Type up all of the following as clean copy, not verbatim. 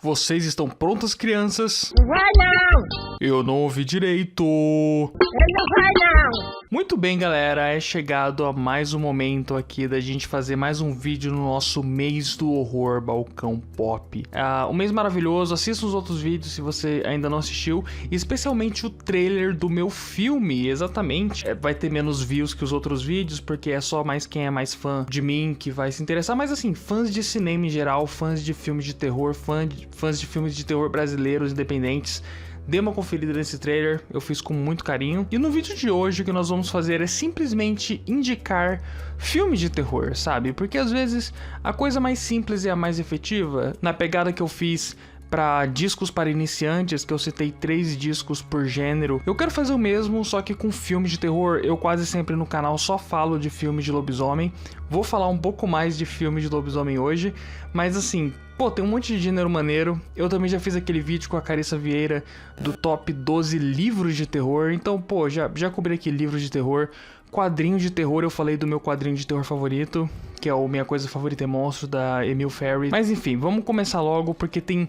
Vocês estão prontas, crianças? Não vai não! Eu não ouvi direito. Não vai não! Muito bem, galera, é chegado a mais um momento aqui da gente fazer mais um vídeo no nosso mês do horror Balcão Pop. Um mês maravilhoso, assista os outros vídeos se você ainda não assistiu, especialmente o trailer do meu filme, exatamente. Vai ter menos views que os outros vídeos, porque é só mais quem é mais fã de mim que vai se interessar, mas assim, fãs de cinema em geral, fãs de filmes de terror, fãs de filmes de terror brasileiros independentes, dê uma conferida nesse trailer, eu fiz com muito carinho. E no vídeo de hoje o que nós vamos fazer é simplesmente indicar filmes de terror, sabe? Porque às vezes a coisa mais simples é a mais efetiva. Na pegada que eu fiz para discos para iniciantes, que eu citei 3 discos por gênero, eu quero fazer o mesmo, só que com filmes de terror. Eu quase sempre no canal só falo de filmes de lobisomem. Vou falar um pouco mais de filmes de lobisomem hoje, mas assim, pô, tem um monte de gênero maneiro. Eu também já fiz aquele vídeo com a Carissa Vieira do top 12 livros de terror, então, pô, já cobri aqui livros de terror. Quadrinhos de terror, eu falei do meu quadrinho de terror favorito, que é o Minha Coisa Favorita é Monstro, da Emil Ferry. Mas enfim, vamos começar logo, porque tem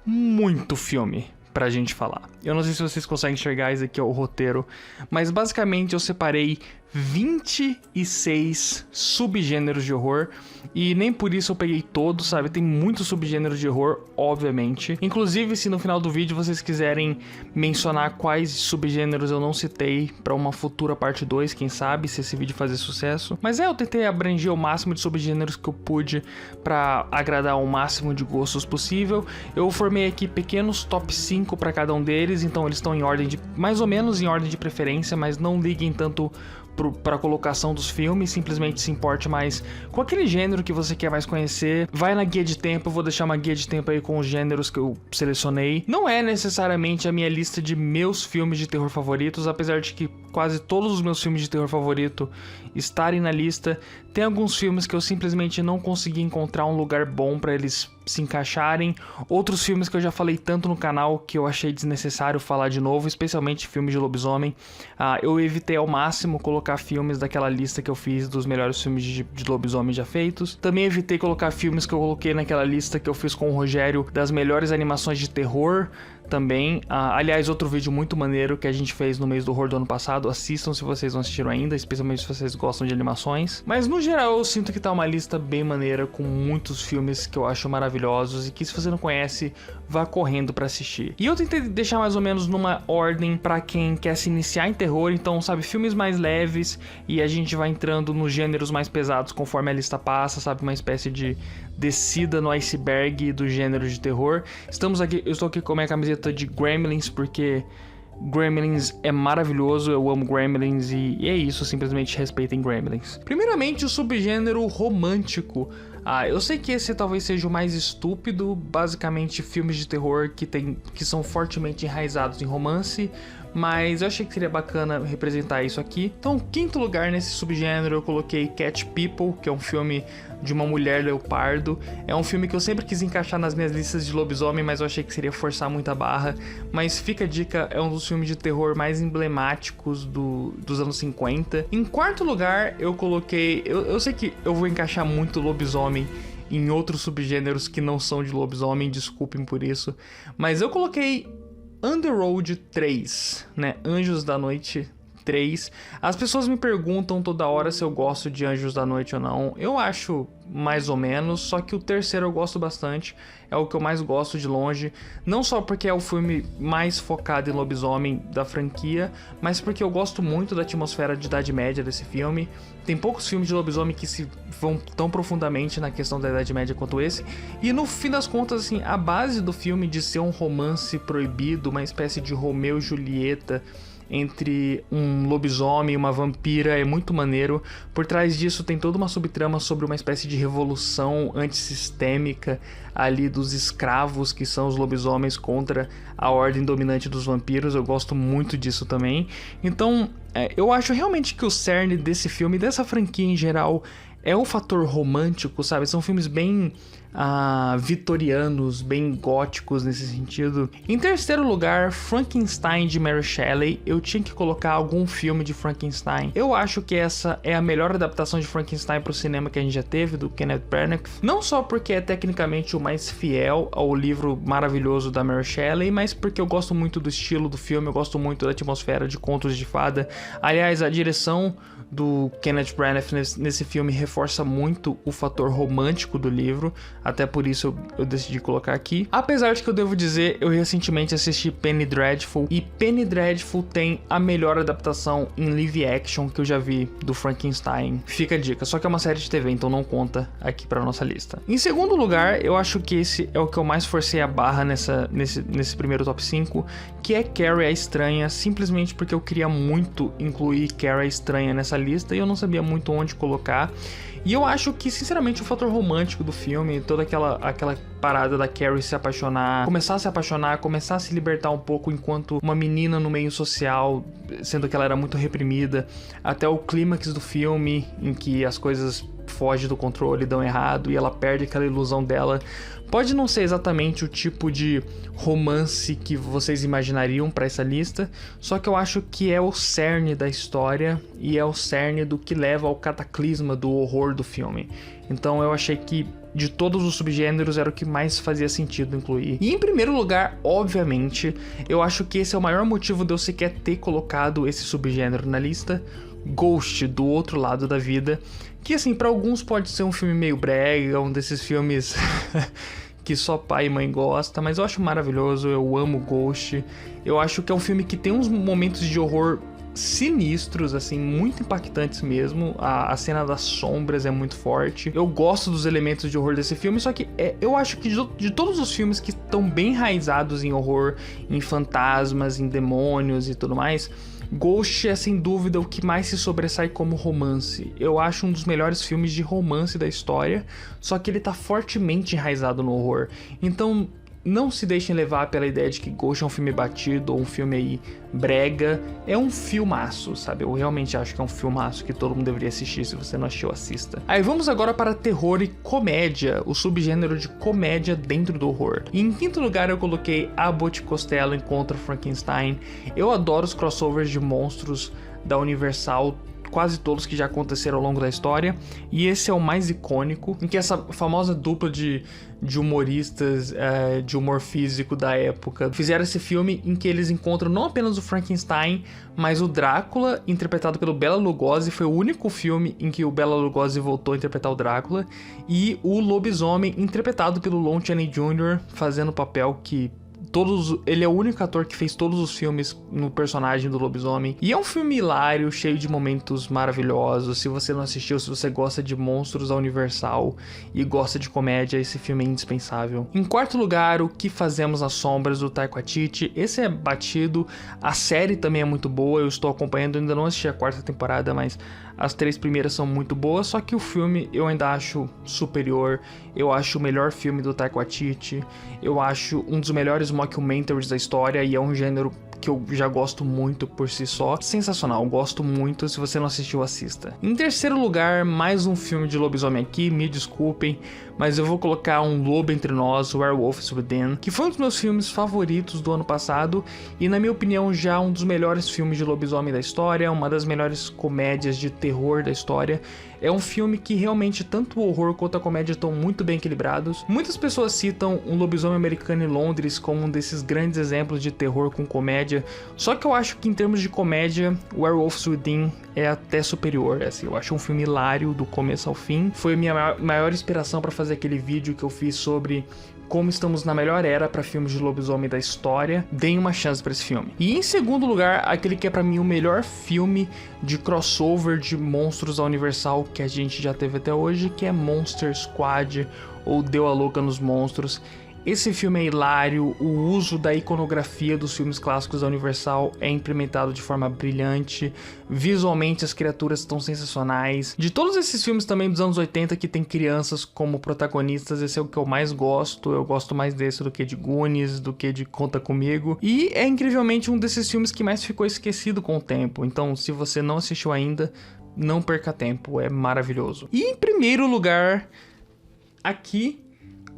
muito filme pra gente falar. Eu não sei se vocês conseguem enxergar, esse aqui é o roteiro, mas basicamente eu separei 26 subgêneros de horror, e nem por isso eu peguei todos, sabe? Tem muitos subgêneros de horror, obviamente. Inclusive, se no final do vídeo vocês quiserem mencionar quais subgêneros eu não citei pra uma futura parte 2, quem sabe, se esse vídeo fazer sucesso. Mas eu tentei abranger o máximo de subgêneros que eu pude pra agradar o máximo de gostos possível. Eu formei aqui pequenos top 5 pra cada um deles, então eles estão em ordem de, mais ou menos em ordem de preferência, mas não liguem tanto para a colocação dos filmes, simplesmente se importe mais com aquele gênero que você quer mais conhecer. Vai na guia de tempo, eu vou deixar uma guia de tempo aí com os gêneros que eu selecionei. Não é necessariamente a minha lista de meus filmes de terror favoritos, apesar de que quase todos os meus filmes de terror favorito estarem na lista. Tem alguns filmes que eu simplesmente não consegui encontrar um lugar bom para eles se encaixarem. Outros filmes que eu já falei tanto no canal que eu achei desnecessário falar de novo, especialmente filmes de lobisomem. Eu evitei ao máximo colocar filmes daquela lista que eu fiz dos melhores filmes de lobisomem já feitos. Também evitei colocar filmes que eu coloquei naquela lista que eu fiz com o Rogério das melhores animações de terror também. Aliás, outro vídeo muito maneiro que a gente fez no mês do horror do ano passado, assistam se vocês não assistiram ainda, especialmente se vocês gostam de animações. Mas no geral eu sinto que tá uma lista bem maneira, com muitos filmes que eu acho maravilhosos e que, se você não conhece, vá correndo pra assistir. E eu tentei deixar mais ou menos numa ordem pra quem quer se iniciar em terror, então, sabe, filmes mais leves, e a gente vai entrando nos gêneros mais pesados conforme a lista passa, sabe, uma espécie de descida no iceberg do gênero de terror. Eu estou aqui com a minha camiseta de Gremlins, porque Gremlins é maravilhoso, eu amo Gremlins e é isso, simplesmente respeitem Gremlins. Primeiramente, o subgênero romântico. Eu sei que esse talvez seja o mais estúpido, basicamente filmes de terror que são fortemente enraizados em romance, mas eu achei que seria bacana representar isso aqui. Então, quinto lugar nesse subgênero eu coloquei Cat People, que é um filme de uma mulher leopardo. É um filme que eu sempre quis encaixar nas minhas listas de lobisomem, mas eu achei que seria forçar muita barra. Mas fica a dica, é um dos filmes de terror mais emblemáticos dos anos 50. Em quarto lugar eu coloquei, eu sei que eu vou encaixar muito lobisomem em outros subgêneros que não são de lobisomem, desculpem por isso, mas eu coloquei Underworld 3, né? Anjos da Noite 3. As pessoas me perguntam toda hora se eu gosto de Anjos da Noite ou não. Eu acho mais ou menos, só que o terceiro eu gosto bastante. É o que eu mais gosto de longe. Não só porque é o filme mais focado em lobisomem da franquia, mas porque eu gosto muito da atmosfera de Idade Média desse filme. Tem poucos filmes de lobisomem que se vão tão profundamente na questão da Idade Média quanto esse. E no fim das contas, assim, a base do filme de ser um romance proibido, uma espécie de Romeu e Julieta entre um lobisomem e uma vampira, é muito maneiro. Por trás disso tem toda uma subtrama sobre uma espécie de revolução antissistêmica ali dos escravos, que são os lobisomens, contra a ordem dominante dos vampiros. Eu gosto muito disso também. Então, eu acho realmente que o cerne desse filme, dessa franquia em geral, é o fator romântico, sabe? São filmes bem vitorianos, bem góticos nesse sentido. Em terceiro lugar, Frankenstein de Mary Shelley. Eu tinha que colocar algum filme de Frankenstein. Eu acho que essa é a melhor adaptação de Frankenstein para o cinema que a gente já teve, do Kenneth Branagh. Não só porque é tecnicamente o mais fiel ao livro maravilhoso da Mary Shelley, mas porque eu gosto muito do estilo do filme, eu gosto muito da atmosfera de Contos de Fada. Aliás, a direção do Kenneth Branagh nesse filme reforça muito o fator romântico do livro, até por isso eu decidi colocar aqui. Apesar de que eu devo dizer, eu recentemente assisti Penny Dreadful, e Penny Dreadful tem a melhor adaptação em live action que eu já vi do Frankenstein. Fica a dica, só que é uma série de TV, então não conta aqui pra nossa lista. Em segundo lugar, eu acho que esse é o que eu mais forcei a barra nesse primeiro top 5, que é Carrie a Estranha, simplesmente porque eu queria muito incluir Carrie a Estranha nessa lista e eu não sabia muito onde colocar. E eu acho que, sinceramente, o fator romântico do filme, toda aquela parada da Carrie se apaixonar, começar a se libertar um pouco enquanto uma menina no meio social, sendo que ela era muito reprimida, até o clímax do filme, em que as coisas fogem do controle, dão errado e ela perde aquela ilusão dela. Pode não ser exatamente o tipo de romance que vocês imaginariam para essa lista, só que eu acho que é o cerne da história e é o cerne do que leva ao cataclisma do horror do filme. Então eu achei que de todos os subgêneros era o que mais fazia sentido incluir. E em primeiro lugar, obviamente, eu acho que esse é o maior motivo de eu sequer ter colocado esse subgênero na lista, Ghost, Do Outro Lado da Vida, que assim, pra alguns pode ser um filme meio brega, um desses filmes que só pai e mãe gosta, mas eu acho maravilhoso, eu amo Ghost. Eu acho que é um filme que tem uns momentos de horror sinistros, assim, muito impactantes mesmo. A cena das sombras é muito forte. Eu gosto dos elementos de horror desse filme, só que eu acho que de todos os filmes que estão bem enraizados em horror, em fantasmas, em demônios e tudo mais, Ghost é sem dúvida o que mais se sobressai como romance. Eu acho um dos melhores filmes de romance da história, só que ele tá fortemente enraizado no horror. Então não se deixem levar pela ideia de que Ghost é um filme batido ou um filme aí brega. É um filmaço, sabe? Eu realmente acho que é um filmaço que todo mundo deveria assistir. Se você não assistiu, assista. Aí vamos agora para terror e comédia, o subgênero de comédia dentro do horror. E em quinto lugar eu coloquei Abbott e Costello Encontra Frankenstein. Eu adoro os crossovers de monstros da Universal, quase todos que já aconteceram ao longo da história, e esse é o mais icônico, em que essa famosa dupla de humoristas de humor físico da época fizeram esse filme em que eles encontram não apenas o Frankenstein, mas o Drácula, interpretado pelo Bela Lugosi. Foi o único filme em que o Bela Lugosi voltou a interpretar o Drácula, e o lobisomem, interpretado pelo Lon Chaney Jr., fazendo o papel que ele é o único ator que fez todos os filmes no personagem do lobisomem. E é um filme hilário, cheio de momentos maravilhosos. Se você não assistiu, se você gosta de monstros da Universal e gosta de comédia, esse filme é indispensável. Em quarto lugar, O Que Fazemos nas Sombras, do Taika Waititi. Esse é batido. A série também é muito boa, eu estou acompanhando, ainda não assisti a quarta temporada, mas as 3 primeiras são muito boas, só que o filme eu ainda acho superior. Eu acho o melhor filme do Taika Waititi. Eu acho um dos melhores mockumentaries da história, e é um gênero que eu já gosto muito por si só. Sensacional, gosto muito. Se você não assistiu, assista. Em terceiro lugar, mais um filme de lobisomem aqui, me desculpem, mas eu vou colocar Um Lobo Entre Nós, Werewolves Within, que foi um dos meus filmes favoritos do ano passado, e na minha opinião já um dos melhores filmes de lobisomem da história, uma das melhores comédias de terror da história. É um filme que realmente tanto o horror quanto a comédia estão muito bem equilibrados. Muitas pessoas citam Um Lobisomem Americano em Londres como um desses grandes exemplos de terror com comédia, só que eu acho que em termos de comédia, Werewolves Within é até superior. Assim, eu acho um filme hilário do começo ao fim. Foi a minha maior inspiração para fazer aquele vídeo que eu fiz sobre como estamos na melhor era para filmes de lobisomem da história. Deem uma chance para esse filme. E em segundo lugar, aquele que é para mim o melhor filme de crossover de monstros da Universal que a gente já teve até hoje, que é Monster Squad, ou Deu a Louca nos Monstros. Esse filme é hilário, o uso da iconografia dos filmes clássicos da Universal é implementado de forma brilhante, visualmente as criaturas estão sensacionais. De todos esses filmes também dos anos 80 que tem crianças como protagonistas, esse é o que eu mais gosto. Eu gosto mais desse do que de Goonies, do que de Conta Comigo. E é incrivelmente um desses filmes que mais ficou esquecido com o tempo. Então, se você não assistiu ainda, não perca tempo, é maravilhoso. E em primeiro lugar, aqui,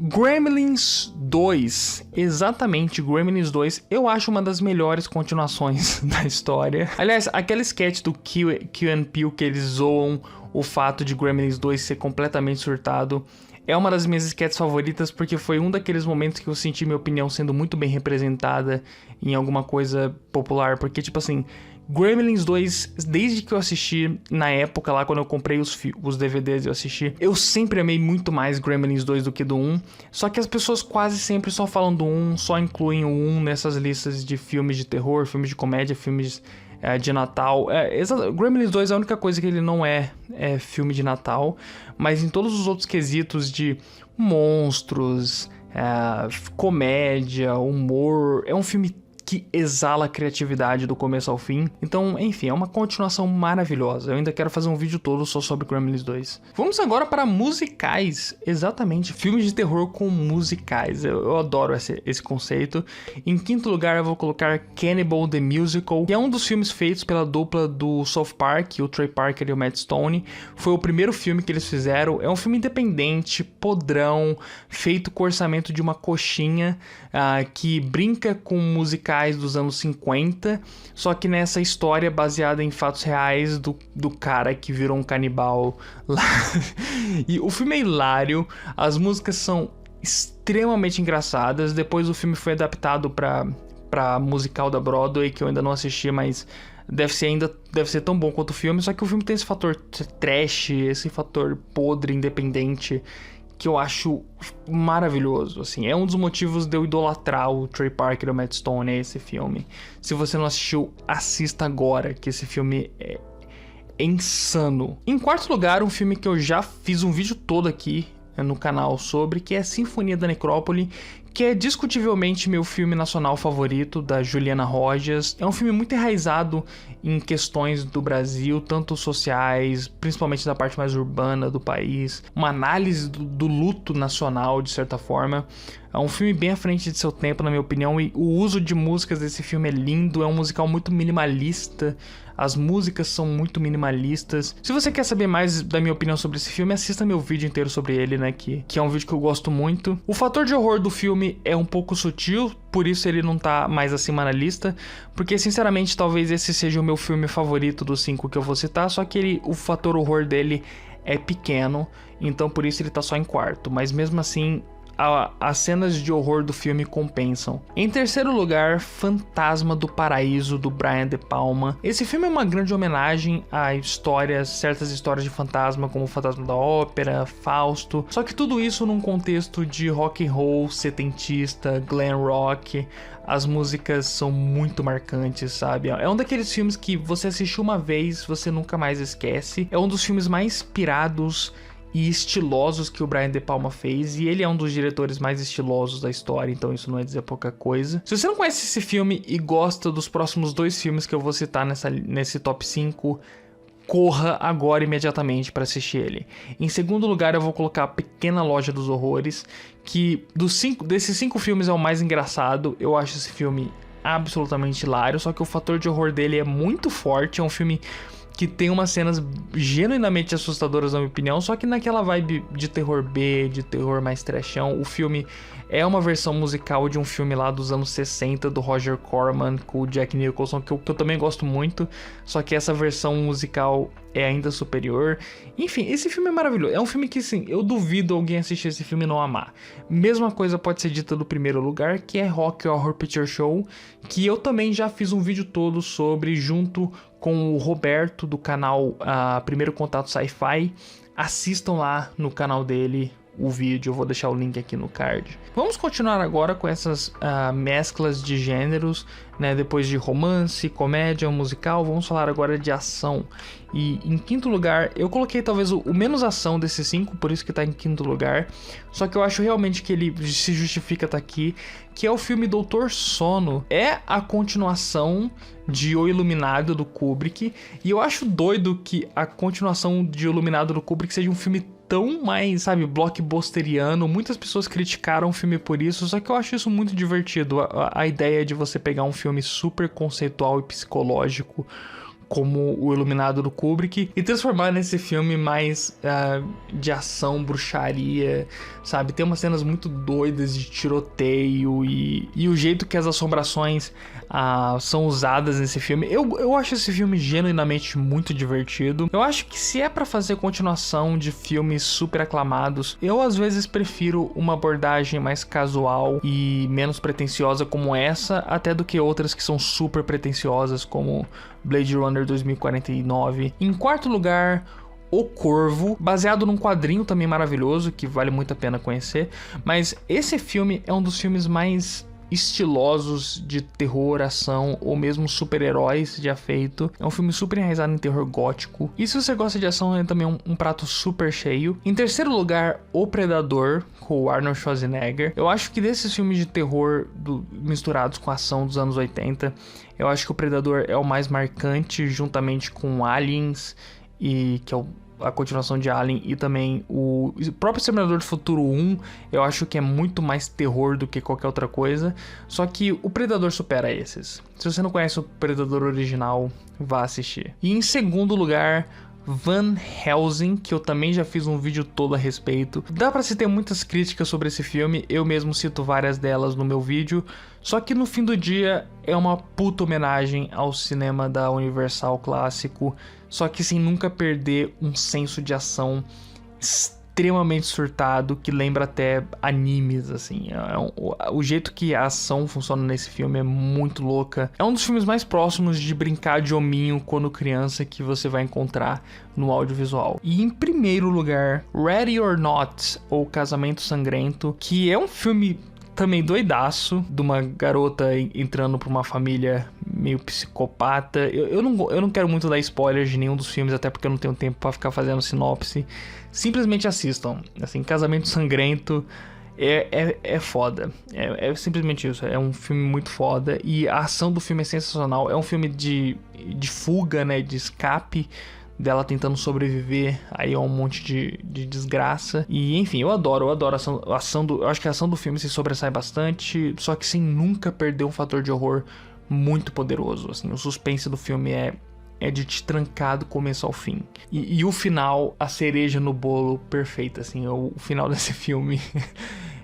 Gremlins 2, exatamente, Gremlins 2, eu acho uma das melhores continuações da história. Aliás, aquela sketch do Key and Peele que eles zoam o fato de Gremlins 2 ser completamente surtado, é uma das minhas sketches favoritas porque foi um daqueles momentos que eu senti minha opinião sendo muito bem representada em alguma coisa popular, porque tipo assim, Gremlins 2, desde que eu assisti na época lá, quando eu comprei os DVDs e eu assisti, eu sempre amei muito mais Gremlins 2 do que do 1, só que as pessoas quase sempre só falam do 1, só incluem o 1 nessas listas de filmes de terror, filmes de comédia, filmes de Natal. Gremlins 2 é a única coisa que ele não é filme de Natal, mas em todos os outros quesitos de monstros, comédia, humor, é um filme que exala a criatividade do começo ao fim. Então, enfim, é uma continuação maravilhosa. Eu ainda quero fazer um vídeo todo só sobre Gremlins 2. Vamos agora para musicais. Exatamente, filmes de terror com musicais. Eu adoro esse conceito. Em quinto lugar, eu vou colocar Cannibal the Musical, que é um dos filmes feitos pela dupla do South Park, o Trey Parker e o Matt Stone. Foi o primeiro filme que eles fizeram. É um filme independente, podrão, feito com orçamento de uma coxinha, que brinca com musicais dos anos 50, só que nessa história baseada em fatos reais do cara que virou um canibal lá. E o filme é hilário, as músicas são extremamente engraçadas. Depois o filme foi adaptado pra musical da Broadway, que eu ainda não assisti, mas deve ser tão bom quanto o filme, só que o filme tem esse fator trash, esse fator podre, independente, que eu acho maravilhoso, assim. É um dos motivos de eu idolatrar o Trey Parker e o Matt Stone, esse filme. Se você não assistiu, assista agora, que esse filme é insano. Em quarto lugar, um filme que eu já fiz um vídeo todo aqui no canal sobre, que é Sinfonia da Necrópole, que é discutivelmente meu filme nacional favorito, da Juliana Rojas. É um filme muito enraizado em questões do Brasil, tanto sociais, principalmente da parte mais urbana do país, uma análise do luto nacional, de certa forma. É um filme bem à frente de seu tempo, na minha opinião, e o uso de músicas desse filme é lindo, é um musical muito minimalista, as músicas são muito minimalistas. Se você quer saber mais da minha opinião sobre esse filme, assista meu vídeo inteiro sobre ele, né, que é um vídeo que eu gosto muito. O fator de horror do filme é um pouco sutil, por isso ele não tá mais acima na lista, porque sinceramente talvez esse seja o meu filme favorito dos 5 que eu vou citar, só que o fator horror dele é pequeno, então por isso ele tá só em quarto, mas mesmo assim as cenas de horror do filme compensam. Em terceiro lugar, Fantasma do Paraíso, do Brian De Palma. Esse filme é uma grande homenagem a certas histórias de fantasma, como o Fantasma da Ópera, Fausto, só que tudo isso num contexto de rock and roll setentista, glam rock. As músicas são muito marcantes, sabe? É um daqueles filmes que você assistiu uma vez, você nunca mais esquece. É um dos filmes mais pirados e estilosos que o Brian De Palma fez, e ele é um dos diretores mais estilosos da história, então isso não é dizer pouca coisa. Se você não conhece esse filme e gosta dos próximos 2 filmes que eu vou citar nesse top 5, corra agora imediatamente para assistir ele. Em segundo lugar, eu vou colocar A Pequena Loja dos Horrores, que desses 5 filmes é o mais engraçado. Eu acho esse filme absolutamente hilário, só que o fator de horror dele é muito forte. É um filme que tem umas cenas genuinamente assustadoras, na minha opinião, só que naquela vibe de terror B, de terror mais trashão. O filme é uma versão musical de um filme lá dos anos 60, do Roger Corman, com o Jack Nicholson, que eu também gosto muito, só que essa versão musical é ainda superior. Enfim, esse filme é maravilhoso. É um filme que, sim, eu duvido alguém assistir esse filme e não amar. Mesma coisa pode ser dita do primeiro lugar, que é Rocky Horror Picture Show, que eu também já fiz um vídeo todo sobre, junto com o Roberto, do canal Primeiro Contato Sci-Fi. Assistam lá no canal dele o vídeo, eu vou deixar o link aqui no card. Vamos continuar agora com essas mesclas de gêneros, né? Depois de romance, comédia, musical, vamos falar agora de ação. E em quinto lugar, eu coloquei talvez o menos ação desses 5, por isso que tá em quinto lugar. Só que eu acho realmente que ele se justifica estar aqui, que é o filme Doutor Sono. É a continuação de O Iluminado, do Kubrick. E eu acho doido que a continuação de O Iluminado, do Kubrick seja um filme tão mais, sabe, blockbusteriano. Muitas pessoas criticaram o filme por isso, só que eu acho isso muito divertido. A ideia de você pegar um filme super conceitual e psicológico como o Iluminado do Kubrick, e transformar nesse filme mais de ação, bruxaria, sabe? Tem umas cenas muito doidas de tiroteio e o jeito que as assombrações são usadas nesse filme. Eu acho esse filme genuinamente muito divertido. Eu acho que se é pra fazer continuação de filmes super aclamados, eu às vezes prefiro uma abordagem mais casual e menos pretensiosa como essa, até do que outras que são super pretensiosas como Blade Runner 2049. Em quarto lugar, O Corvo, baseado num quadrinho também maravilhoso, que vale muito a pena conhecer. Mas esse filme é um dos filmes mais estilosos de terror, ação ou mesmo super-heróis já feito. É um filme super enraizado em terror gótico. E se você gosta de ação, é também um prato super cheio. Em terceiro lugar, O Predador, com o Arnold Schwarzenegger. Eu acho que desses filmes de terror misturados com ação dos anos 80, eu acho que O Predador é o mais marcante, juntamente com Aliens, e que é a continuação de Alien, e também o próprio Exterminador do Futuro 1, eu acho que é muito mais terror do que qualquer outra coisa, só que o Predador supera esses. Se você não conhece o Predador original, vá assistir. E em segundo lugar, Van Helsing, que eu também já fiz um vídeo todo a respeito. Dá pra se ter muitas críticas sobre esse filme, eu mesmo cito várias delas no meu vídeo, só que no fim do dia é uma puta homenagem ao cinema da Universal clássico, só que sem nunca perder um senso de ação extremamente surtado, que lembra até animes, assim. O jeito que a ação funciona nesse filme é muito louca. É um dos filmes mais próximos de brincar de hominho quando criança que você vai encontrar no audiovisual. E em primeiro lugar, Ready or Not, ou Casamento Sangrento, que é um filme também doidaço, de uma garota entrando pra uma família meio psicopata. Eu não quero muito dar spoilers de nenhum dos filmes, até porque eu não tenho tempo pra ficar fazendo sinopse. Simplesmente assistam. Assim, Casamento Sangrento é foda. É simplesmente isso. É um filme muito foda. E a ação do filme é sensacional. É um filme de fuga, né? De escape, dela tentando sobreviver aí a um monte de desgraça. E enfim, eu adoro a ação eu acho que a ação do filme se sobressai bastante, só que sem nunca perder um fator de horror muito poderoso, assim. O suspense do filme é de te trancar do começo ao fim. E o final, a cereja no bolo perfeita, assim. O final desse filme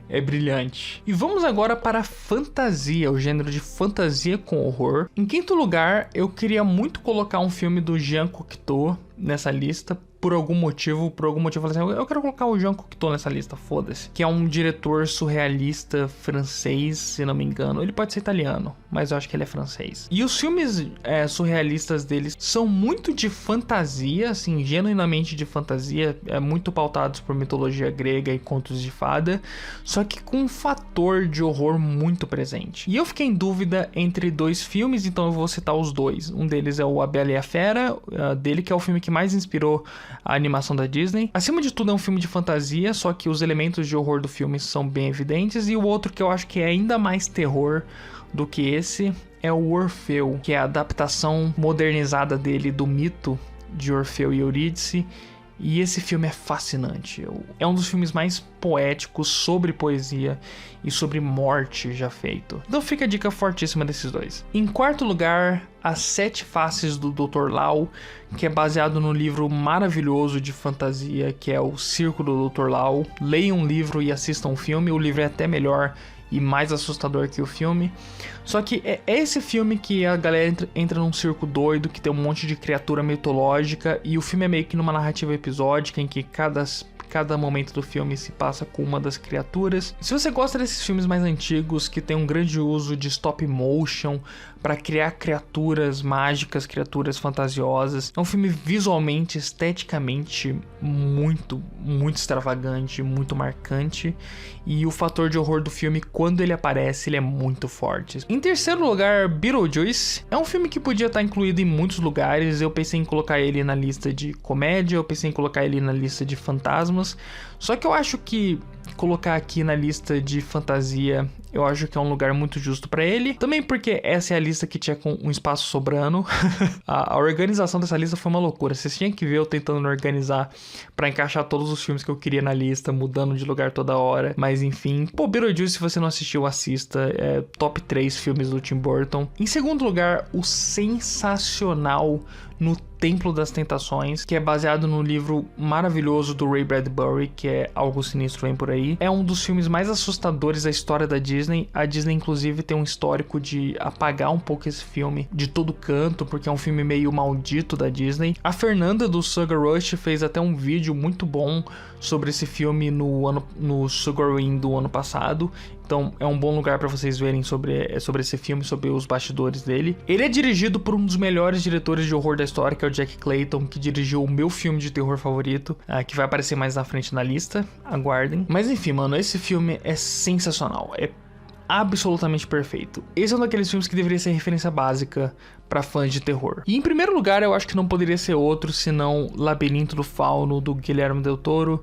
é brilhante. E vamos agora para a fantasia, o gênero de fantasia com horror. Em quinto lugar, eu queria muito colocar um filme do Jean Cocteau nessa lista. Por algum motivo eu falei assim, eu quero colocar o Jean Cocteau nessa lista, foda-se. Que é um diretor surrealista francês, se não me engano. Ele pode ser italiano, mas eu acho que ele é francês. E os filmes surrealistas deles são muito de fantasia, assim, genuinamente de fantasia, muito pautados por mitologia grega e contos de fada, só que com um fator de horror muito presente. E eu fiquei em dúvida entre dois filmes, então eu vou citar os dois. Um deles é o A Bela e a Fera, dele, que é o filme que mais inspirou a animação da Disney. Acima de tudo é um filme de fantasia, só que os elementos de horror do filme são bem evidentes. E o outro que eu acho que é ainda mais terror do que esse é o Orfeu, que é a adaptação modernizada dele do mito de Orfeu e Eurídice. E esse filme é fascinante. É um dos filmes mais poéticos sobre poesia e sobre morte já feito. Então fica a dica fortíssima desses dois. Em quarto lugar, As Sete Faces do Dr. Lau, que é baseado no livro maravilhoso de fantasia que é O Circo do Dr. Lau. Leiam um livro e assistam um filme. O livro é até melhor e mais assustador que o filme. Só que é esse filme que a galera entra num circo doido, que tem um monte de criatura mitológica, e o filme é meio que numa narrativa episódica em que cada momento do filme se passa com uma das criaturas. Se você gosta desses filmes mais antigos, que tem um grande uso de stop motion para criar criaturas mágicas, criaturas fantasiosas, é um filme visualmente, esteticamente muito extravagante, muito marcante, e o fator de horror do filme, quando ele aparece, ele é muito forte. Em terceiro lugar, Beetlejuice. É um filme que podia estar incluído em muitos lugares. Eu pensei em colocar ele na lista de comédia, eu pensei em colocar ele na lista de fantasmas, só que eu acho que colocar aqui na lista de fantasia Eu acho que é um lugar muito justo pra ele. Também porque essa é a lista que tinha com um espaço sobrando. A organização dessa lista foi uma loucura. Vocês tinham que ver eu tentando organizar pra encaixar todos os filmes que eu queria na lista, mudando de lugar toda hora. Mas enfim. Pô, Beetlejuice, se você não assistiu, assista. É top 3 filmes do Tim Burton. Em segundo lugar, o sensacional No Templo das Tentações, que é baseado no livro maravilhoso do Ray Bradbury, que é Algo Sinistro Vem Por Aí. É um dos filmes mais assustadores da história da Disney. A Disney, inclusive, tem um histórico de apagar um pouco esse filme de todo canto, porque é um filme meio maldito da Disney. A Fernanda do Sugar Rush fez até um vídeo muito bom sobre esse filme no Sugarwing do ano passado. Então é um bom lugar para vocês verem sobre esse filme, sobre os bastidores dele. Ele é dirigido por um dos melhores diretores de horror da história, que é o Jack Clayton, que dirigiu o meu filme de terror favorito, que vai aparecer mais na frente na lista, aguardem. Mas enfim, mano, esse filme é sensacional, é absolutamente perfeito. Esse é um daqueles filmes que deveria ser referência básica para fãs de terror. E em primeiro lugar, eu acho que não poderia ser outro senão Labirinto do Fauno, do Guillermo del Toro.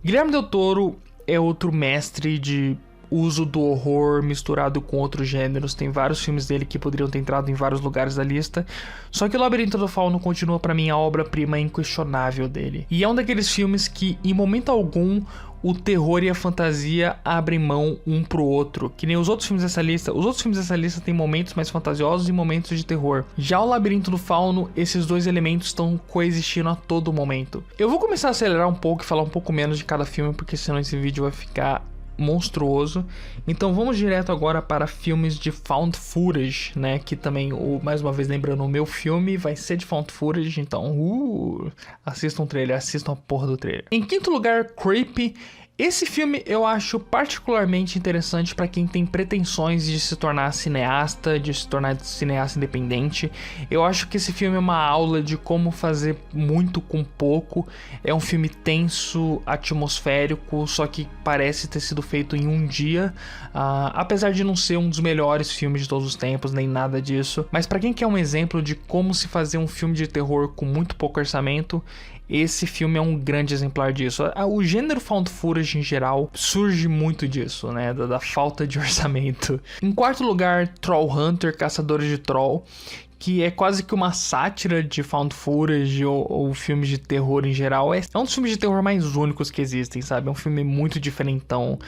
Guillermo del Toro é outro mestre de uso do horror misturado com outros gêneros. Tem vários filmes dele que poderiam ter entrado em vários lugares da lista. Só que o Labirinto do Fauno continua pra mim a obra-prima inquestionável dele. E é um daqueles filmes que, em momento algum, o terror e a fantasia abrem mão um pro outro. Que nem os outros filmes dessa lista. Os outros filmes dessa lista têm momentos mais fantasiosos e momentos de terror. Já o Labirinto do Fauno, esses dois elementos estão coexistindo a todo momento. Eu vou começar a acelerar um pouco e falar um pouco menos de cada filme, porque senão esse vídeo vai ficar monstruoso. Então vamos direto agora para filmes de found footage, né? Que também, mais uma vez lembrando, o meu filme vai ser de found footage. Então, assistam o trailer, assistam a porra do trailer. Em quinto lugar, Creepy. Esse filme eu acho particularmente interessante para quem tem pretensões de se tornar cineasta, de se tornar cineasta independente. Eu acho que esse filme é uma aula de como fazer muito com pouco. É um filme tenso, atmosférico, só que parece ter sido feito em um dia. Apesar de não ser um dos melhores filmes de todos os tempos, nem nada disso. Mas para quem quer um exemplo de como se fazer um filme de terror com muito pouco orçamento, esse filme é um grande exemplar disso. O gênero found footage em geral surge muito disso, né? Da falta de orçamento. Em quarto lugar, Troll Hunter, Caçadores de Troll, que é quase que uma sátira de found footage ou filmes de terror em geral. É um dos filmes de terror mais únicos que existem, sabe? É um filme muito diferentão,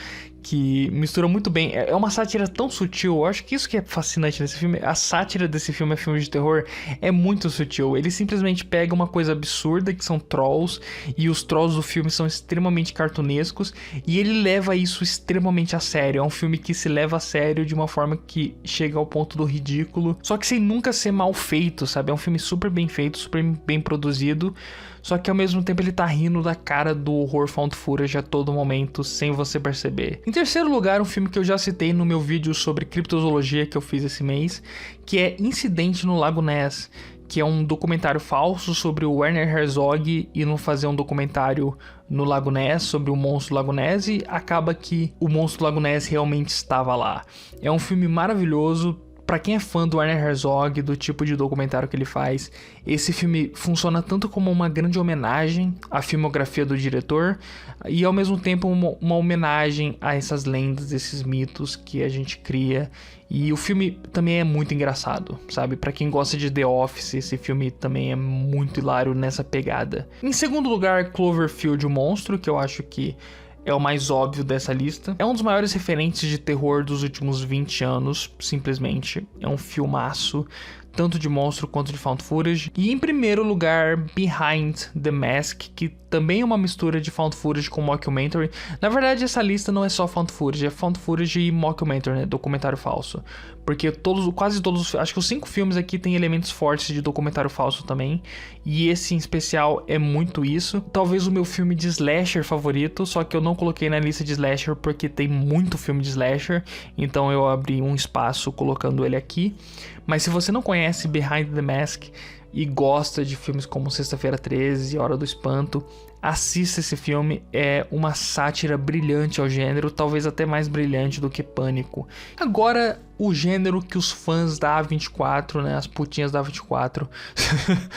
que mistura muito bem. É uma sátira tão sutil. Eu acho que isso que é fascinante nesse filme. A sátira desse filme é filme de terror é muito sutil. Ele simplesmente pega uma coisa absurda, que são trolls, e os trolls do filme são extremamente cartunescos, e ele leva isso extremamente a sério. É um filme que se leva a sério de uma forma que chega ao ponto do ridículo, só que sem nunca ser mal feito, sabe? É um filme super bem feito, super bem produzido, só que ao mesmo tempo ele tá rindo da cara do horror found footage a todo momento, sem você perceber. Em terceiro lugar, um filme que eu já citei no meu vídeo sobre criptozoologia que eu fiz esse mês, que é Incidente no Lago Ness, que é um documentário falso sobre o Werner Herzog e não fazer um documentário no Lago Ness sobre o monstro do Lago Ness, e acaba que o monstro do Lago Ness realmente estava lá. É um filme maravilhoso. Pra quem é fã do Werner Herzog, do tipo de documentário que ele faz, esse filme funciona tanto como uma grande homenagem à filmografia do diretor e ao mesmo tempo uma homenagem a essas lendas, esses mitos que a gente cria. E o filme também é muito engraçado, sabe? Pra quem gosta de The Office, esse filme também é muito hilário nessa pegada. Em segundo lugar, Cloverfield, o Monstro, que eu acho que é o mais óbvio dessa lista. É um dos maiores referentes de terror dos últimos 20 anos, simplesmente. É um filmaço, tanto de monstro quanto de found footage. E em primeiro lugar, Behind the Mask, que também é uma mistura de found footage com mockumentary. Na verdade, essa lista não é só found footage, é found footage e mockumentary, né? Documentário falso. Porque quase todos, acho que os 5 filmes aqui tem elementos fortes de documentário falso também. E esse em especial é muito isso. Talvez o meu filme de slasher favorito, só que eu não coloquei na lista de slasher porque tem muito filme de slasher. Então eu abri um espaço colocando ele aqui. Mas se você não conhece Behind the Mask e gosta de filmes como Sexta-feira 13 e Hora do Espanto, assista esse filme. É uma sátira brilhante ao gênero, talvez até mais brilhante do que Pânico. Agora, o gênero que os fãs da A24, né, as putinhas da A24,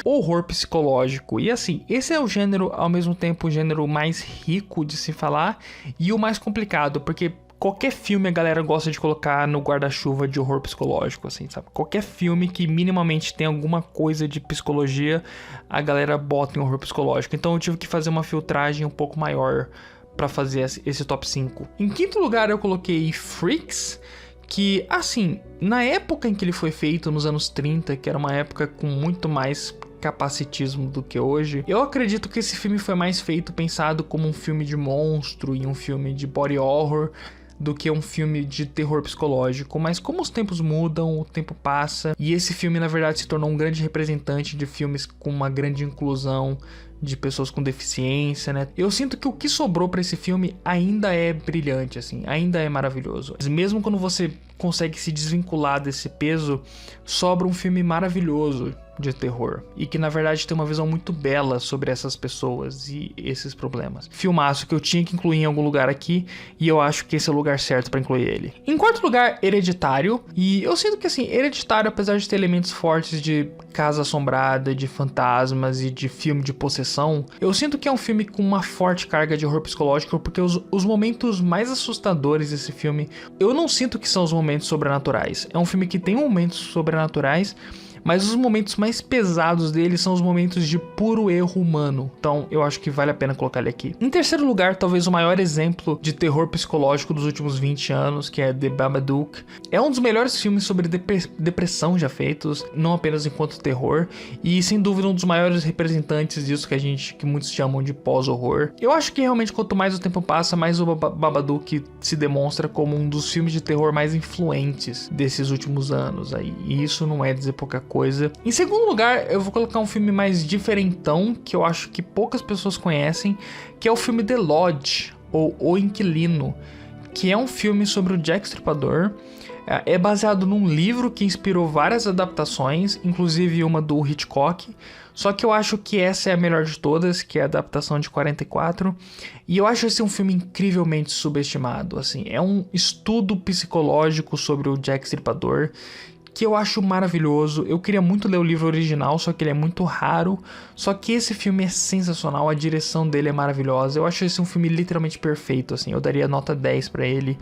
horror psicológico. E assim, esse é o gênero, ao mesmo tempo, o gênero mais rico de se falar e o mais complicado, porque qualquer filme a galera gosta de colocar no guarda-chuva de horror psicológico, assim, sabe? Qualquer filme que minimamente tem alguma coisa de psicologia, a galera bota em horror psicológico. Então eu tive que fazer uma filtragem um pouco maior pra fazer esse top 5. Em quinto lugar eu coloquei Freaks, que, assim, na época em que ele foi feito, nos anos 30, que era uma época com muito mais capacitismo do que hoje, eu acredito que esse filme foi mais pensado como um filme de monstro e um filme de body horror do que um filme de terror psicológico. Mas como os tempos mudam, o tempo passa, e esse filme na verdade se tornou um grande representante de filmes com uma grande inclusão de pessoas com deficiência, né? Eu sinto que o que sobrou pra esse filme ainda é brilhante, assim, ainda é maravilhoso. Mesmo quando você consegue se desvincular desse peso, sobra um filme maravilhoso de terror, e que na verdade tem uma visão muito bela sobre essas pessoas e esses problemas. Filmaço que eu tinha que incluir em algum lugar aqui, e eu acho que esse é o lugar certo pra incluir ele. Em quarto lugar, Hereditário, e eu sinto que assim, Hereditário, apesar de ter elementos fortes de casa assombrada, de fantasmas e de filme de possessão, eu sinto que é um filme com uma forte carga de horror psicológico, porque os momentos mais assustadores desse filme, eu não sinto que são os momentos sobrenaturais. É um filme que tem momentos sobrenaturais, mas os momentos mais pesados dele são os momentos de puro erro humano. Então eu acho que vale a pena colocar ele aqui. Em terceiro lugar, talvez o maior exemplo de terror psicológico dos últimos 20 anos, que é The Babadook. É um dos melhores filmes sobre depressão já feitos, não apenas enquanto terror, e sem dúvida um dos maiores representantes disso que muitos chamam de pós-horror. Eu acho que realmente quanto mais o tempo passa, mais o Babadook se demonstra como um dos filmes de terror mais influentes desses últimos anos aí. E isso não é dizer pouca coisa. Em segundo lugar, eu vou colocar um filme mais diferentão, que eu acho que poucas pessoas conhecem, que é o filme The Lodge, ou O Inquilino, que é um filme sobre o Jack Stripador. É baseado num livro que inspirou várias adaptações, inclusive uma do Hitchcock. Só que eu acho que essa é a melhor de todas, que é a adaptação de 44. E eu acho esse um filme incrivelmente subestimado. Assim, é um estudo psicológico sobre o Jack Stripador, que eu acho maravilhoso. Eu queria muito ler o livro original, só que ele é muito raro. Só que esse filme é sensacional, a direção dele é maravilhosa. Eu acho esse um filme literalmente perfeito, assim. Eu daria nota 10 pra ele.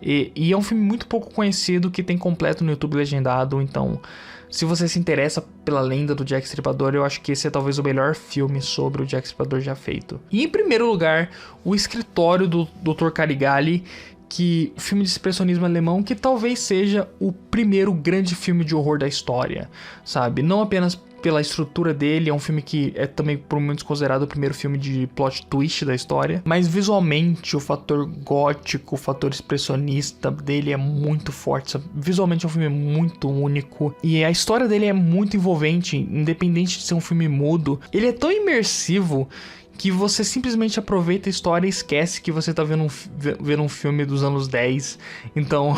E é um filme muito pouco conhecido, que tem completo no YouTube legendado. Então, se você se interessa pela lenda do Jack Stripador, eu acho que esse é talvez o melhor filme sobre o Jack Stripador já feito. E em primeiro lugar, O Escritório do Dr. Caligari, que o filme de expressionismo alemão, que talvez seja o primeiro grande filme de horror da história, sabe? Não apenas pela estrutura dele, é um filme que é também por muitos considerado o primeiro filme de plot twist da história, mas visualmente o fator gótico, o fator expressionista dele é muito forte, sabe? Visualmente é um filme muito único, e a história dele é muito envolvente, independente de ser um filme mudo. Ele é tão imersivo que você simplesmente aproveita a história e esquece que você tá vendo um filme dos anos 10. Então,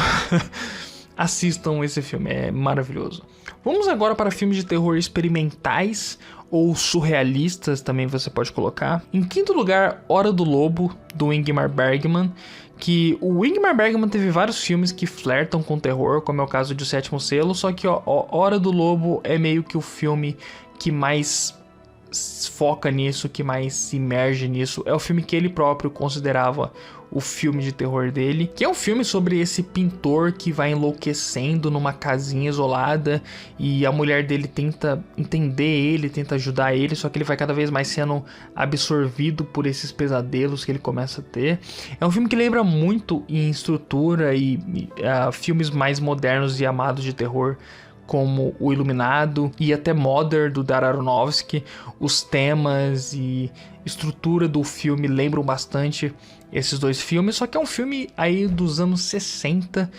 assistam esse filme, é maravilhoso. Vamos agora para filmes de terror experimentais ou surrealistas, também você pode colocar. Em quinto lugar, Hora do Lobo, do Ingmar Bergman, que o Ingmar Bergman teve vários filmes que flertam com terror, como é o caso de O Sétimo Selo, só que Hora do Lobo é meio que o filme que mais foca nisso, que mais se imerge nisso. É o filme que ele próprio considerava o filme de terror dele, que é um filme sobre esse pintor que vai enlouquecendo numa casinha isolada, e a mulher dele tenta entender ele, tenta ajudar ele, só que ele vai cada vez mais sendo absorvido por esses pesadelos que ele começa a ter. É um filme que lembra muito em estrutura e filmes mais modernos e amados de terror, como O Iluminado e até Mother, do Darren Aronofsky. Os temas e estrutura do filme lembram bastante esses dois filmes, só que é um filme aí dos anos 60,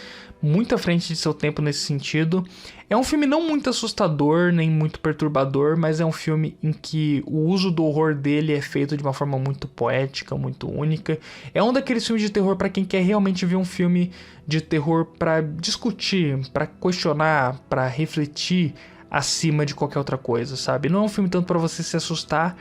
muito à frente de seu tempo nesse sentido. É um filme não muito assustador, nem muito perturbador, mas é um filme em que o uso do horror dele é feito de uma forma muito poética, muito única. É um daqueles filmes de terror para quem quer realmente ver um filme de terror para discutir, para questionar, para refletir acima de qualquer outra coisa, sabe? Não é um filme tanto para você se assustar,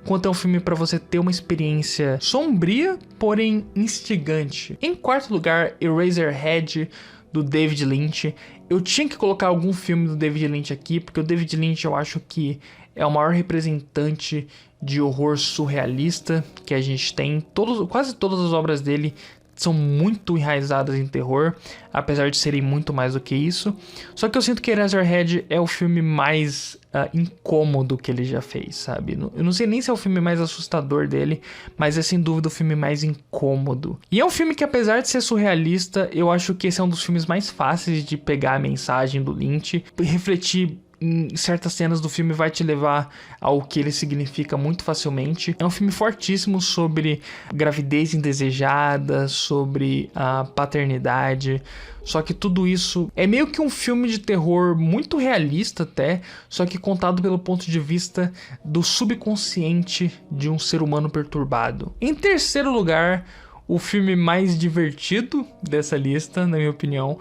quanto é um filme para você ter uma experiência sombria, porém instigante. Em quarto lugar, Eraserhead, do David Lynch. Eu tinha que colocar algum filme do David Lynch aqui, porque o David Lynch eu acho que é o maior representante de horror surrealista que a gente tem. Quase todas as obras dele são muito enraizadas em terror, apesar de serem muito mais do que isso. Só que eu sinto que Eraserhead é o filme mais incômodo que ele já fez, sabe? Eu não sei nem se é o filme mais assustador dele, mas é sem dúvida o filme mais incômodo. E é um filme que, apesar de ser surrealista, eu acho que esse é um dos filmes mais fáceis de pegar a mensagem do Lynch, refletir em certas cenas do filme, vai te levar ao que ele significa muito facilmente. É um filme fortíssimo sobre gravidez indesejada, sobre a paternidade. Só que tudo isso é meio que um filme de terror muito realista até, só que contado pelo ponto de vista do subconsciente de um ser humano perturbado. Em terceiro lugar, o filme mais divertido dessa lista, na minha opinião.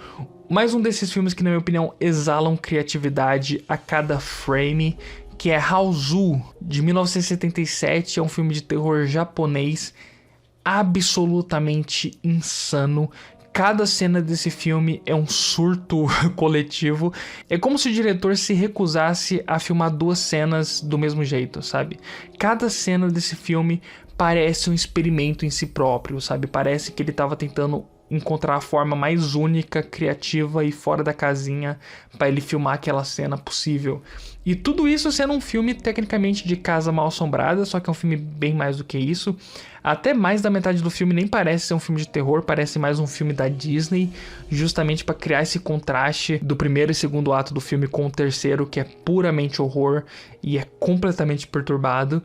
Mais um desses filmes que, na minha opinião, exalam criatividade a cada frame, que é Hausu, de 1977. É um filme de terror japonês absolutamente insano. Cada cena desse filme é um surto coletivo. É como se o diretor se recusasse a filmar duas cenas do mesmo jeito, sabe? Cada cena desse filme parece um experimento em si próprio, sabe? Parece que ele estava tentando encontrar a forma mais única, criativa e fora da casinha para ele filmar aquela cena possível. E tudo isso sendo um filme tecnicamente de Casa Mal Assombrada, só que é um filme bem mais do que isso. Até mais da metade do filme nem parece ser um filme de terror, parece mais um filme da Disney, justamente para criar esse contraste do primeiro e segundo ato do filme com o terceiro, que é puramente horror e é completamente perturbado.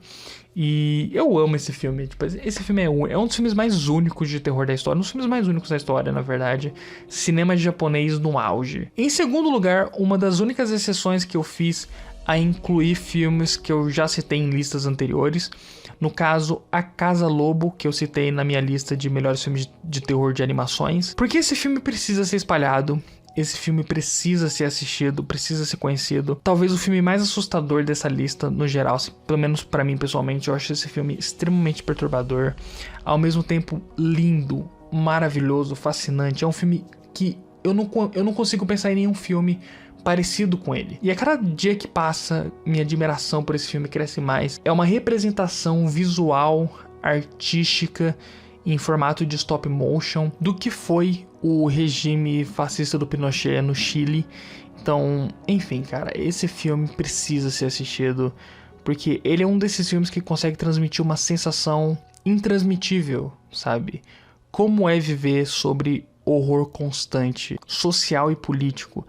E eu amo esse filme. Tipo, esse filme é um dos filmes mais únicos de terror da história. Um dos filmes mais únicos da história, na verdade. Cinema japonês no auge. Em segundo lugar, uma das únicas exceções que eu fiz a incluir filmes que eu já citei em listas anteriores. No caso, A Casa Lobo, que eu citei na minha lista de melhores filmes de terror de animações. Porque esse filme precisa ser espalhado. Esse filme precisa ser assistido, precisa ser conhecido. Talvez o filme mais assustador dessa lista, no geral, pelo menos pra mim pessoalmente, eu acho esse filme extremamente perturbador. Ao mesmo tempo lindo, maravilhoso, fascinante. É um filme que eu não consigo pensar em nenhum filme parecido com ele. E a cada dia que passa, minha admiração por esse filme cresce mais. É uma representação visual, artística, em formato de stop motion, do que foi o regime fascista do Pinochet no Chile. Então, enfim, cara, esse filme precisa ser assistido, porque ele é um desses filmes que consegue transmitir uma sensação intransmitível, sabe? Como é viver sobre horror constante, social e político.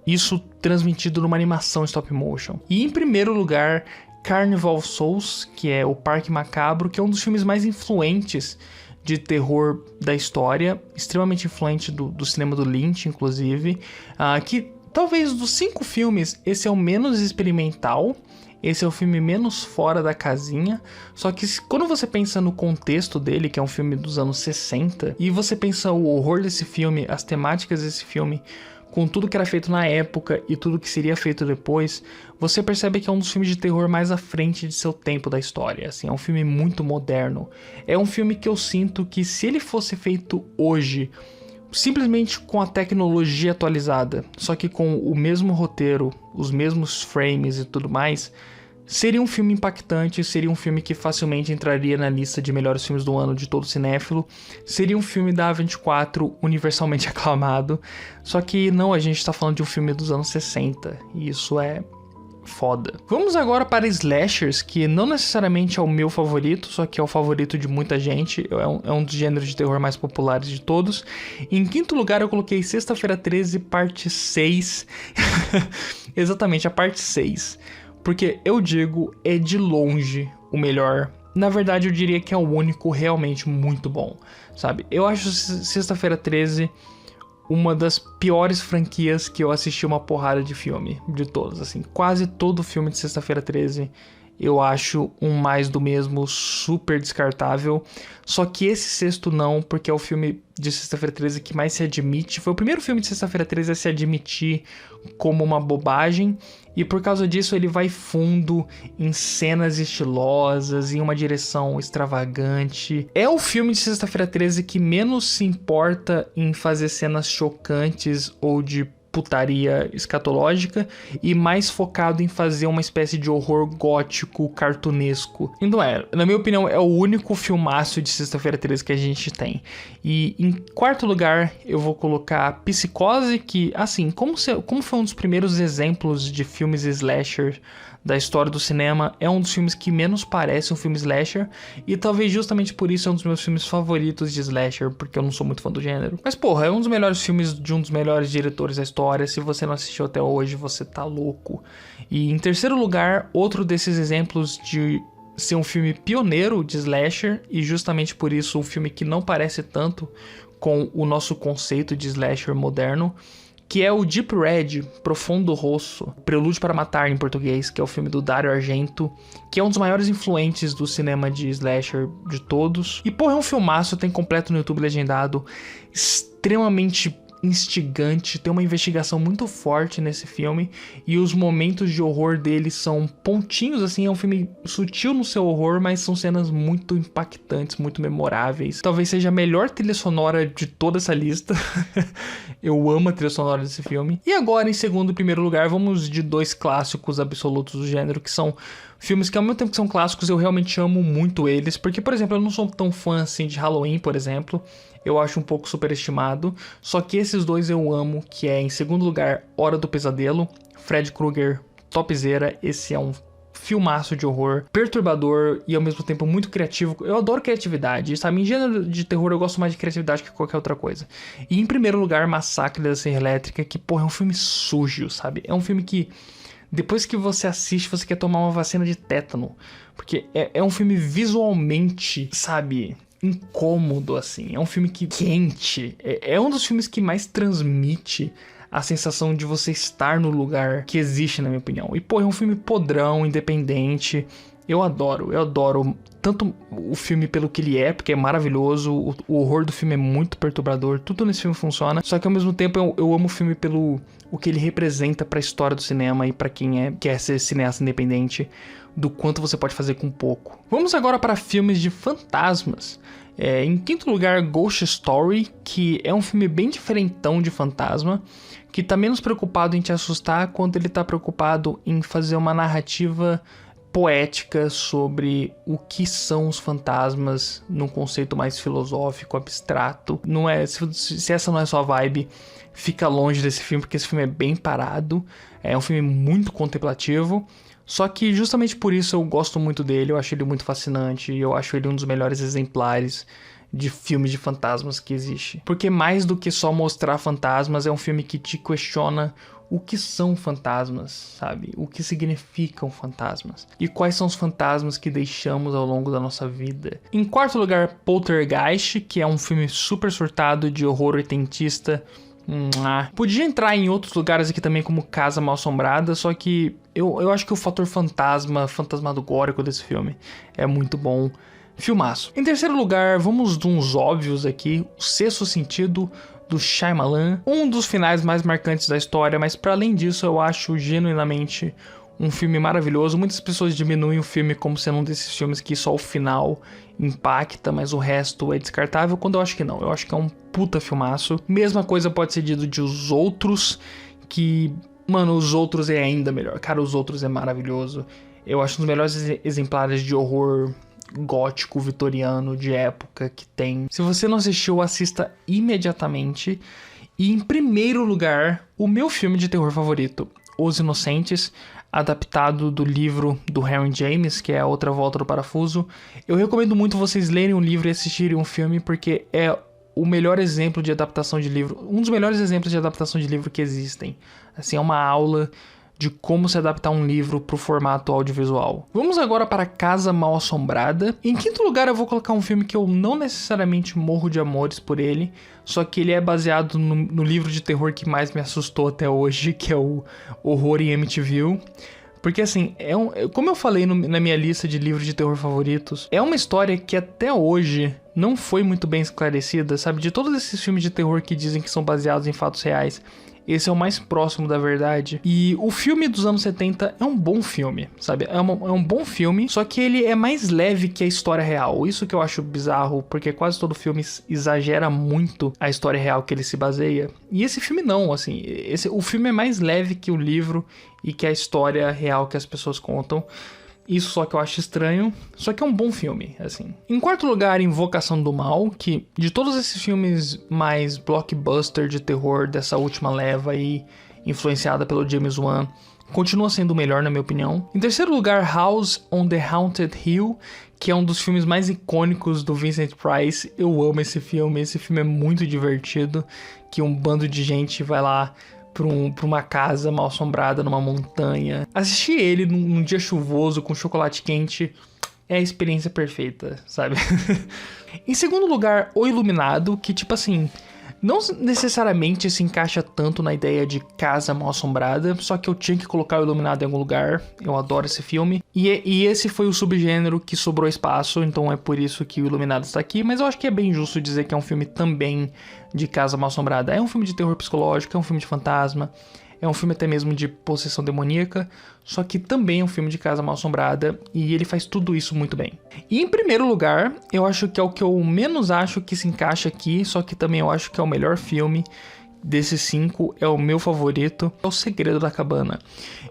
Isso transmitido numa animação stop motion. E em primeiro lugar, Carnival of Souls, que é o Parque Macabro, que é um dos filmes mais influentes de terror da história, extremamente influente do cinema do Lynch, inclusive, que talvez dos 5 filmes, esse é o menos experimental, esse é o filme menos fora da casinha, só que quando você pensa no contexto dele, que é um filme dos anos 60, e você pensa o horror desse filme, as temáticas desse filme, com tudo que era feito na época e tudo que seria feito depois, você percebe que é um dos filmes de terror mais à frente de seu tempo da história. Assim, é um filme muito moderno. É um filme que eu sinto que, se ele fosse feito hoje, simplesmente com a tecnologia atualizada, só que com o mesmo roteiro, os mesmos frames e tudo mais, seria um filme impactante, seria um filme que facilmente entraria na lista de melhores filmes do ano de todo cinéfilo, seria um filme da A24 universalmente aclamado, só que não, a gente tá falando de um filme dos anos 60, e isso é foda. Vamos agora para slashers, que não necessariamente é o meu favorito, só que é o favorito de muita gente, é um dos gêneros de terror mais populares de todos. Em quinto lugar eu coloquei Sexta-feira 13, parte 6, exatamente, a parte 6. Porque eu digo, é de longe o melhor. Na verdade, eu diria que é o único realmente muito bom, sabe? Eu acho Sexta-feira 13 uma das piores franquias que eu assisti uma porrada de filme, de todos, assim. Quase todo filme de Sexta-feira 13 eu acho um mais do mesmo, super descartável. Só que esse sexto não, porque é o filme de Sexta-feira 13 que mais se admite. Foi o primeiro filme de Sexta-feira 13 a se admitir como uma bobagem. E por causa disso ele vai fundo em cenas estilosas, em uma direção extravagante. É o filme de Sexta-feira 13 que menos se importa em fazer cenas chocantes ou de putaria escatológica e mais focado em fazer uma espécie de horror gótico, cartunesco. Então na minha opinião, é o único filmaço de Sexta-feira 13 que a gente tem. E em quarto lugar, eu vou colocar Psicose, que, assim, como foi um dos primeiros exemplos de filmes slasher da história do cinema, é um dos filmes que menos parece um filme slasher, e talvez justamente por isso é um dos meus filmes favoritos de slasher, porque eu não sou muito fã do gênero. Mas porra, é um dos melhores filmes de um dos melhores diretores da história. Se você não assistiu até hoje, você tá louco. E em terceiro lugar, outro desses exemplos de ser um filme pioneiro de slasher, e justamente por isso um filme que não parece tanto com o nosso conceito de slasher moderno, que é o Deep Red, Profundo Rosso, Prelúdio para Matar em português, que é o filme do Dario Argento, que é um dos maiores influentes do cinema de slasher de todos. E porra, é um filmaço, tem completo no YouTube legendado, extremamente instigante, tem uma investigação muito forte nesse filme, e os momentos de horror dele são pontinhos, assim, é um filme sutil no seu horror, mas são cenas muito impactantes, muito memoráveis. Talvez seja a melhor trilha sonora de toda essa lista. Eu amo a trilha sonora desse filme. E agora, em segundo e primeiro lugar, vamos de dois clássicos absolutos do gênero, que são filmes que, ao mesmo tempo que são clássicos, eu realmente amo muito eles, porque, por exemplo, eu não sou tão fã, assim, de Halloween, por exemplo. Eu acho um pouco superestimado. Só que esses dois eu amo, que é, em segundo lugar, Hora do Pesadelo, Fred Krueger, topzera. Esse é um filmaço de horror, perturbador e ao mesmo tempo muito criativo. Eu adoro criatividade, sabe? Em gênero de terror eu gosto mais de criatividade que qualquer outra coisa. E em primeiro lugar, Massacre da Serra Elétrica, que, porra, é um filme sujo, sabe? É um filme que, depois que você assiste, você quer tomar uma vacina de tétano. Porque é um filme visualmente, sabe, incômodo, assim. É um filme que quente. É um dos filmes que mais transmite a sensação de você estar no lugar que existe, na minha opinião. E, pô, é um filme podrão, independente. Eu adoro tanto o filme pelo que ele é, porque é maravilhoso, o horror do filme é muito perturbador, tudo nesse filme funciona, só que ao mesmo tempo eu amo o filme pelo o que ele representa pra história do cinema e pra quem quer ser cineasta independente, do quanto você pode fazer com pouco. Vamos agora para filmes de fantasmas. Em quinto lugar, Ghost Story, que é um filme bem diferentão de fantasma, que tá menos preocupado em te assustar quanto ele tá preocupado em fazer uma narrativa poética sobre o que são os fantasmas num conceito mais filosófico, abstrato. Não é, se essa não é sua vibe, fica longe desse filme, porque esse filme é bem parado, é um filme muito contemplativo. Só que justamente por isso eu gosto muito dele, eu acho ele muito fascinante, eu acho ele um dos melhores exemplares de filmes de fantasmas que existe. Porque mais do que só mostrar fantasmas, é um filme que te questiona o que são fantasmas, sabe? O que significam fantasmas. E quais são os fantasmas que deixamos ao longo da nossa vida. Em quarto lugar, Poltergeist, que é um filme super surtado de horror oitentista. Podia entrar em outros lugares aqui também, como Casa Mal-Assombrada, só que eu acho que o fator fantasmagórico desse filme é muito bom. Filmaço. Em terceiro lugar, vamos de uns óbvios aqui. O Sexto Sentido, do Shyamalan. Um dos finais mais marcantes da história, mas para além disso, eu acho genuinamente um filme maravilhoso. Muitas pessoas diminuem o filme como sendo um desses filmes que só o final impacta, mas o resto é descartável, quando eu acho que não. Eu acho que é um puta filmaço. Mesma coisa pode ser dito de Os Outros, que, mano, Os Outros é ainda melhor. Cara, Os Outros é maravilhoso. Eu acho um dos melhores exemplares de horror gótico vitoriano de época que tem. Se você não assistiu, assista imediatamente. E em primeiro lugar, o meu filme de terror favorito, Os Inocentes, adaptado do livro do Henry James, que é A Outra Volta do Parafuso. Eu recomendo muito vocês lerem o livro e assistirem um filme, porque é o melhor exemplo de adaptação de livro, um dos melhores exemplos de adaptação de livro que existem. Assim, é uma aula de como se adaptar um livro para o formato audiovisual. Vamos agora para Casa Mal-Assombrada. Em quinto lugar, eu vou colocar um filme que eu não necessariamente morro de amores por ele, só que ele é baseado no livro de terror que mais me assustou até hoje, que é o Horror em Amityville. Porque assim, como eu falei na minha lista de livros de terror favoritos, é uma história que até hoje não foi muito bem esclarecida, sabe? De todos esses filmes de terror que dizem que são baseados em fatos reais, esse é o mais próximo da verdade. E o filme dos anos 70 é um bom filme, sabe? É um bom filme, só que ele é mais leve que a história real. Isso que eu acho bizarro, porque quase todo filme exagera muito a história real que ele se baseia. E esse filme não, assim. O filme é mais leve que o livro e que a história real que as pessoas contam. Isso só que eu acho estranho, só que é um bom filme, assim. Em quarto lugar, Invocação do Mal, que de todos esses filmes mais blockbuster de terror dessa última leva aí, influenciada pelo James Wan, continua sendo o melhor na minha opinião. Em terceiro lugar, House on the Haunted Hill, que é um dos filmes mais icônicos do Vincent Price. Eu amo esse filme é muito divertido, que um bando de gente vai lá pra uma casa mal assombrada numa montanha. Assistir ele num dia chuvoso com chocolate quente é a experiência perfeita, sabe? Em segundo lugar, O Iluminado, que tipo assim, não necessariamente se encaixa tanto na ideia de casa mal assombrada, só que eu tinha que colocar O Iluminado em algum lugar. Eu adoro esse filme. E esse foi o subgênero que sobrou espaço, então é por isso que O Iluminado está aqui. Mas eu acho que é bem justo dizer que é um filme também de casa mal assombrada. É um filme de terror psicológico, é um filme de fantasma, é um filme até mesmo de possessão demoníaca, só que também é um filme de casa mal assombrada, e ele faz tudo isso muito bem. E em primeiro lugar, eu acho que é o que eu menos acho que se encaixa aqui, só que também eu acho que é o melhor filme desses 5, é o meu favorito, é O Segredo da Cabana.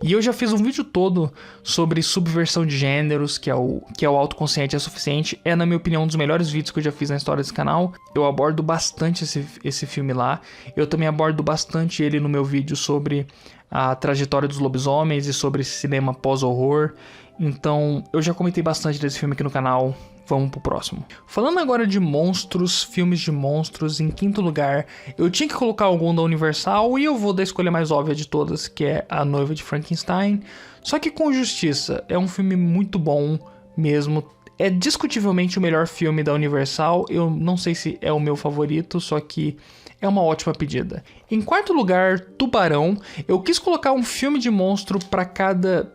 E eu já fiz um vídeo todo sobre subversão de gêneros, que é o Autoconsciente é Suficiente. É, na minha opinião, um dos melhores vídeos que eu já fiz na história desse canal. Eu abordo bastante esse filme lá. Eu também abordo bastante ele no meu vídeo sobre a trajetória dos lobisomens e sobre cinema pós-horror. Então, eu já comentei bastante desse filme aqui no canal. Vamos pro próximo. Falando agora de monstros, filmes de monstros, em quinto lugar, eu tinha que colocar algum da Universal e eu vou da escolha mais óbvia de todas, que é A Noiva de Frankenstein. Só que com justiça, é um filme muito bom mesmo. É discutivelmente o melhor filme da Universal. Eu não sei se é o meu favorito, só que é uma ótima pedida. Em quarto lugar, Tubarão. Eu quis colocar um filme de monstro para cada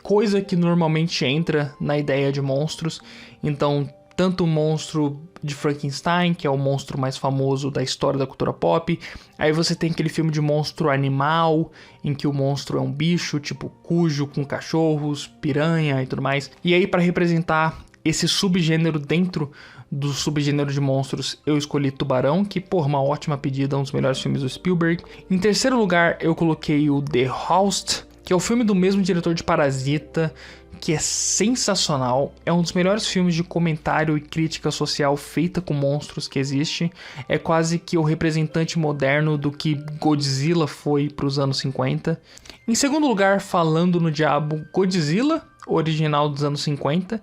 coisa que normalmente entra na ideia de monstros. Então, tanto o monstro de Frankenstein, que é o monstro mais famoso da história da cultura pop. Aí você tem aquele filme de monstro animal, em que o monstro é um bicho, tipo Cujo, com cachorros, piranha e tudo mais. E aí, para representar esse subgênero dentro do subgênero de monstros, eu escolhi Tubarão, que, por uma ótima pedida, é um dos melhores filmes do Spielberg. Em terceiro lugar, eu coloquei o The Host, que é o filme do mesmo diretor de Parasita, que é sensacional. É um dos melhores filmes de comentário e crítica social feita com monstros que existe. É quase que o representante moderno do que Godzilla foi para os anos 50. Em segundo lugar, Falando no Diabo, Godzilla, original dos anos 50,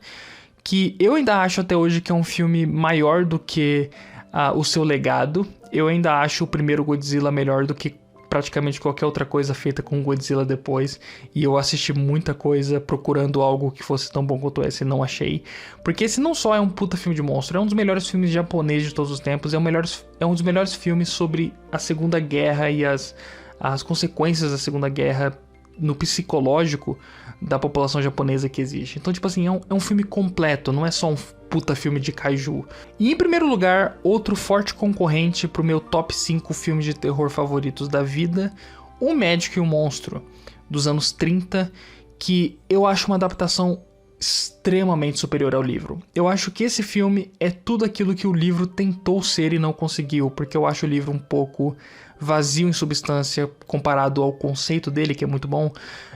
que eu ainda acho até hoje que é um filme maior do que o seu legado. Eu ainda acho o primeiro Godzilla melhor do que praticamente qualquer outra coisa feita com Godzilla depois, e eu assisti muita coisa procurando algo que fosse tão bom quanto esse e não achei, porque esse não só é um puta filme de monstro, é um dos melhores filmes japoneses de todos os tempos, é um dos melhores filmes sobre a Segunda Guerra e as consequências da Segunda Guerra no psicológico da população japonesa que existe. Então, tipo assim, é um filme completo, não é só um puta filme de kaiju. E em primeiro lugar, outro forte concorrente pro meu top 5 filmes de terror favoritos da vida, O Médico e o Monstro, dos anos 30, que eu acho uma adaptação extremamente superior ao livro. Eu acho que esse filme é tudo aquilo que o livro tentou ser e não conseguiu, porque eu acho o livro um pouco vazio em substância comparado ao conceito dele, que é muito bom.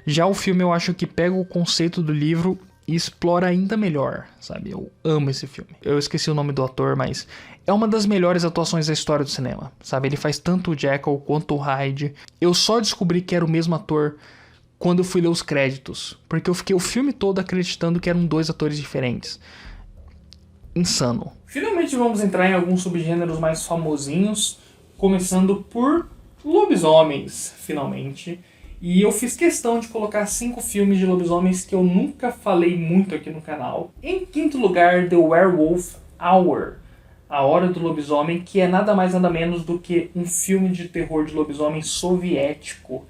Já o filme eu acho que pega o conceito do livro e explora ainda melhor, sabe? Eu amo esse filme. Eu esqueci o nome do ator, mas é uma das melhores atuações da história do cinema, sabe? Ele faz tanto o Jekyll quanto o Hyde. Eu só descobri que era o mesmo ator quando eu fui ler os créditos, porque eu fiquei o filme todo acreditando que eram 2 atores diferentes. Insano. Finalmente vamos entrar em alguns subgêneros mais famosinhos, começando por lobisomens, finalmente. E eu fiz questão de colocar 5 filmes de lobisomens que eu nunca falei muito aqui no canal. Em quinto lugar, The Werewolf Hour, A Hora do Lobisomem, que é nada mais nada menos do que um filme de terror de lobisomem soviético.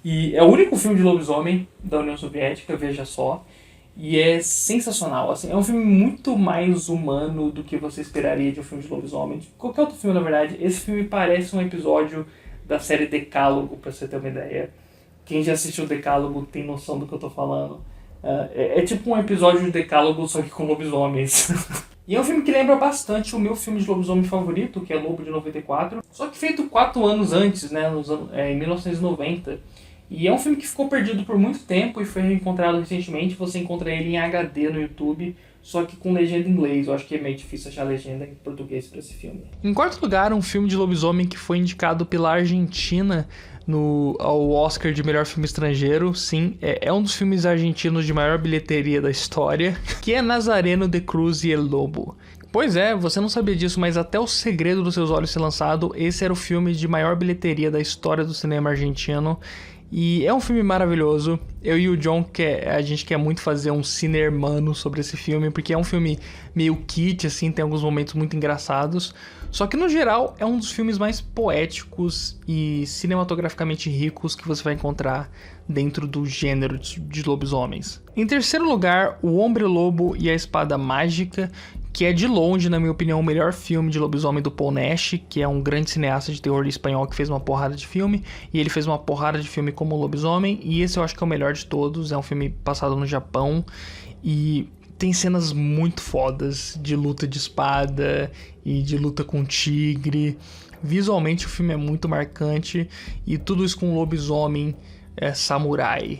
E é o único filme de lobisomem da União Soviética, veja só. E é sensacional, assim, é um filme muito mais humano do que você esperaria de um filme de lobisomem. De qualquer outro filme, na verdade. Esse filme parece um episódio da série Decálogo, pra você ter uma ideia. Quem já assistiu Decálogo tem noção do que eu tô falando. É tipo um episódio de Decálogo, só que com lobisomens. E é um filme que lembra bastante o meu filme de lobisomem favorito, que é Lobo de 94. Só que feito 4 anos antes, né, em 1990. E é um filme que ficou perdido por muito tempo e foi reencontrado recentemente. Você encontra ele em HD no YouTube, só que com legenda em inglês. Eu acho que é meio difícil achar legenda em português pra esse filme. Em quarto lugar, um filme de lobisomem que foi indicado pela Argentina ao Oscar de melhor filme estrangeiro. Sim, é um dos filmes argentinos de maior bilheteria da história, que é Nazareno de Cruz y el Lobo. Pois é, você não sabia disso, mas até O Segredo dos Seus Olhos ser lançado, esse era o filme de maior bilheteria da história do cinema argentino. E é um filme maravilhoso. Eu e o John, a gente quer muito fazer um cine hermano sobre esse filme, porque é um filme meio kit, assim, tem alguns momentos muito engraçados. Só que, no geral, é um dos filmes mais poéticos e cinematograficamente ricos que você vai encontrar dentro do gênero de lobisomens. Em terceiro lugar, O Hombre-Lobo e a Espada Mágica, que é de longe, na minha opinião, o melhor filme de lobisomem do Paul Nash, que é um grande cineasta de terror espanhol que fez uma porrada de filme, e ele fez uma porrada de filme como lobisomem, e esse eu acho que é o melhor de todos. É um filme passado no Japão, e tem cenas muito fodas de luta de espada e de luta com tigre. Visualmente o filme é muito marcante, e tudo isso com um lobisomem samurai.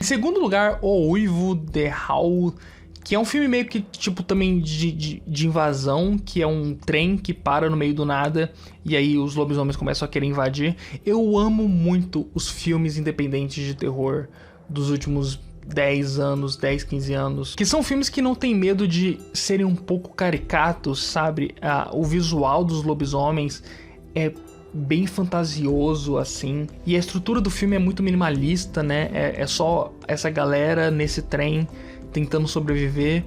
Em segundo lugar, O Uivo de Hal, que é um filme meio que, tipo, também de invasão, que é um trem que para no meio do nada, e aí os lobisomens começam a querer invadir. Eu amo muito os filmes independentes de terror dos últimos 10 anos, 10, 15 anos, que são filmes que não tem medo de serem um pouco caricatos, sabe? O visual dos lobisomens é bem fantasioso, assim, e a estrutura do filme é muito minimalista, né? É só essa galera nesse trem tentando sobreviver.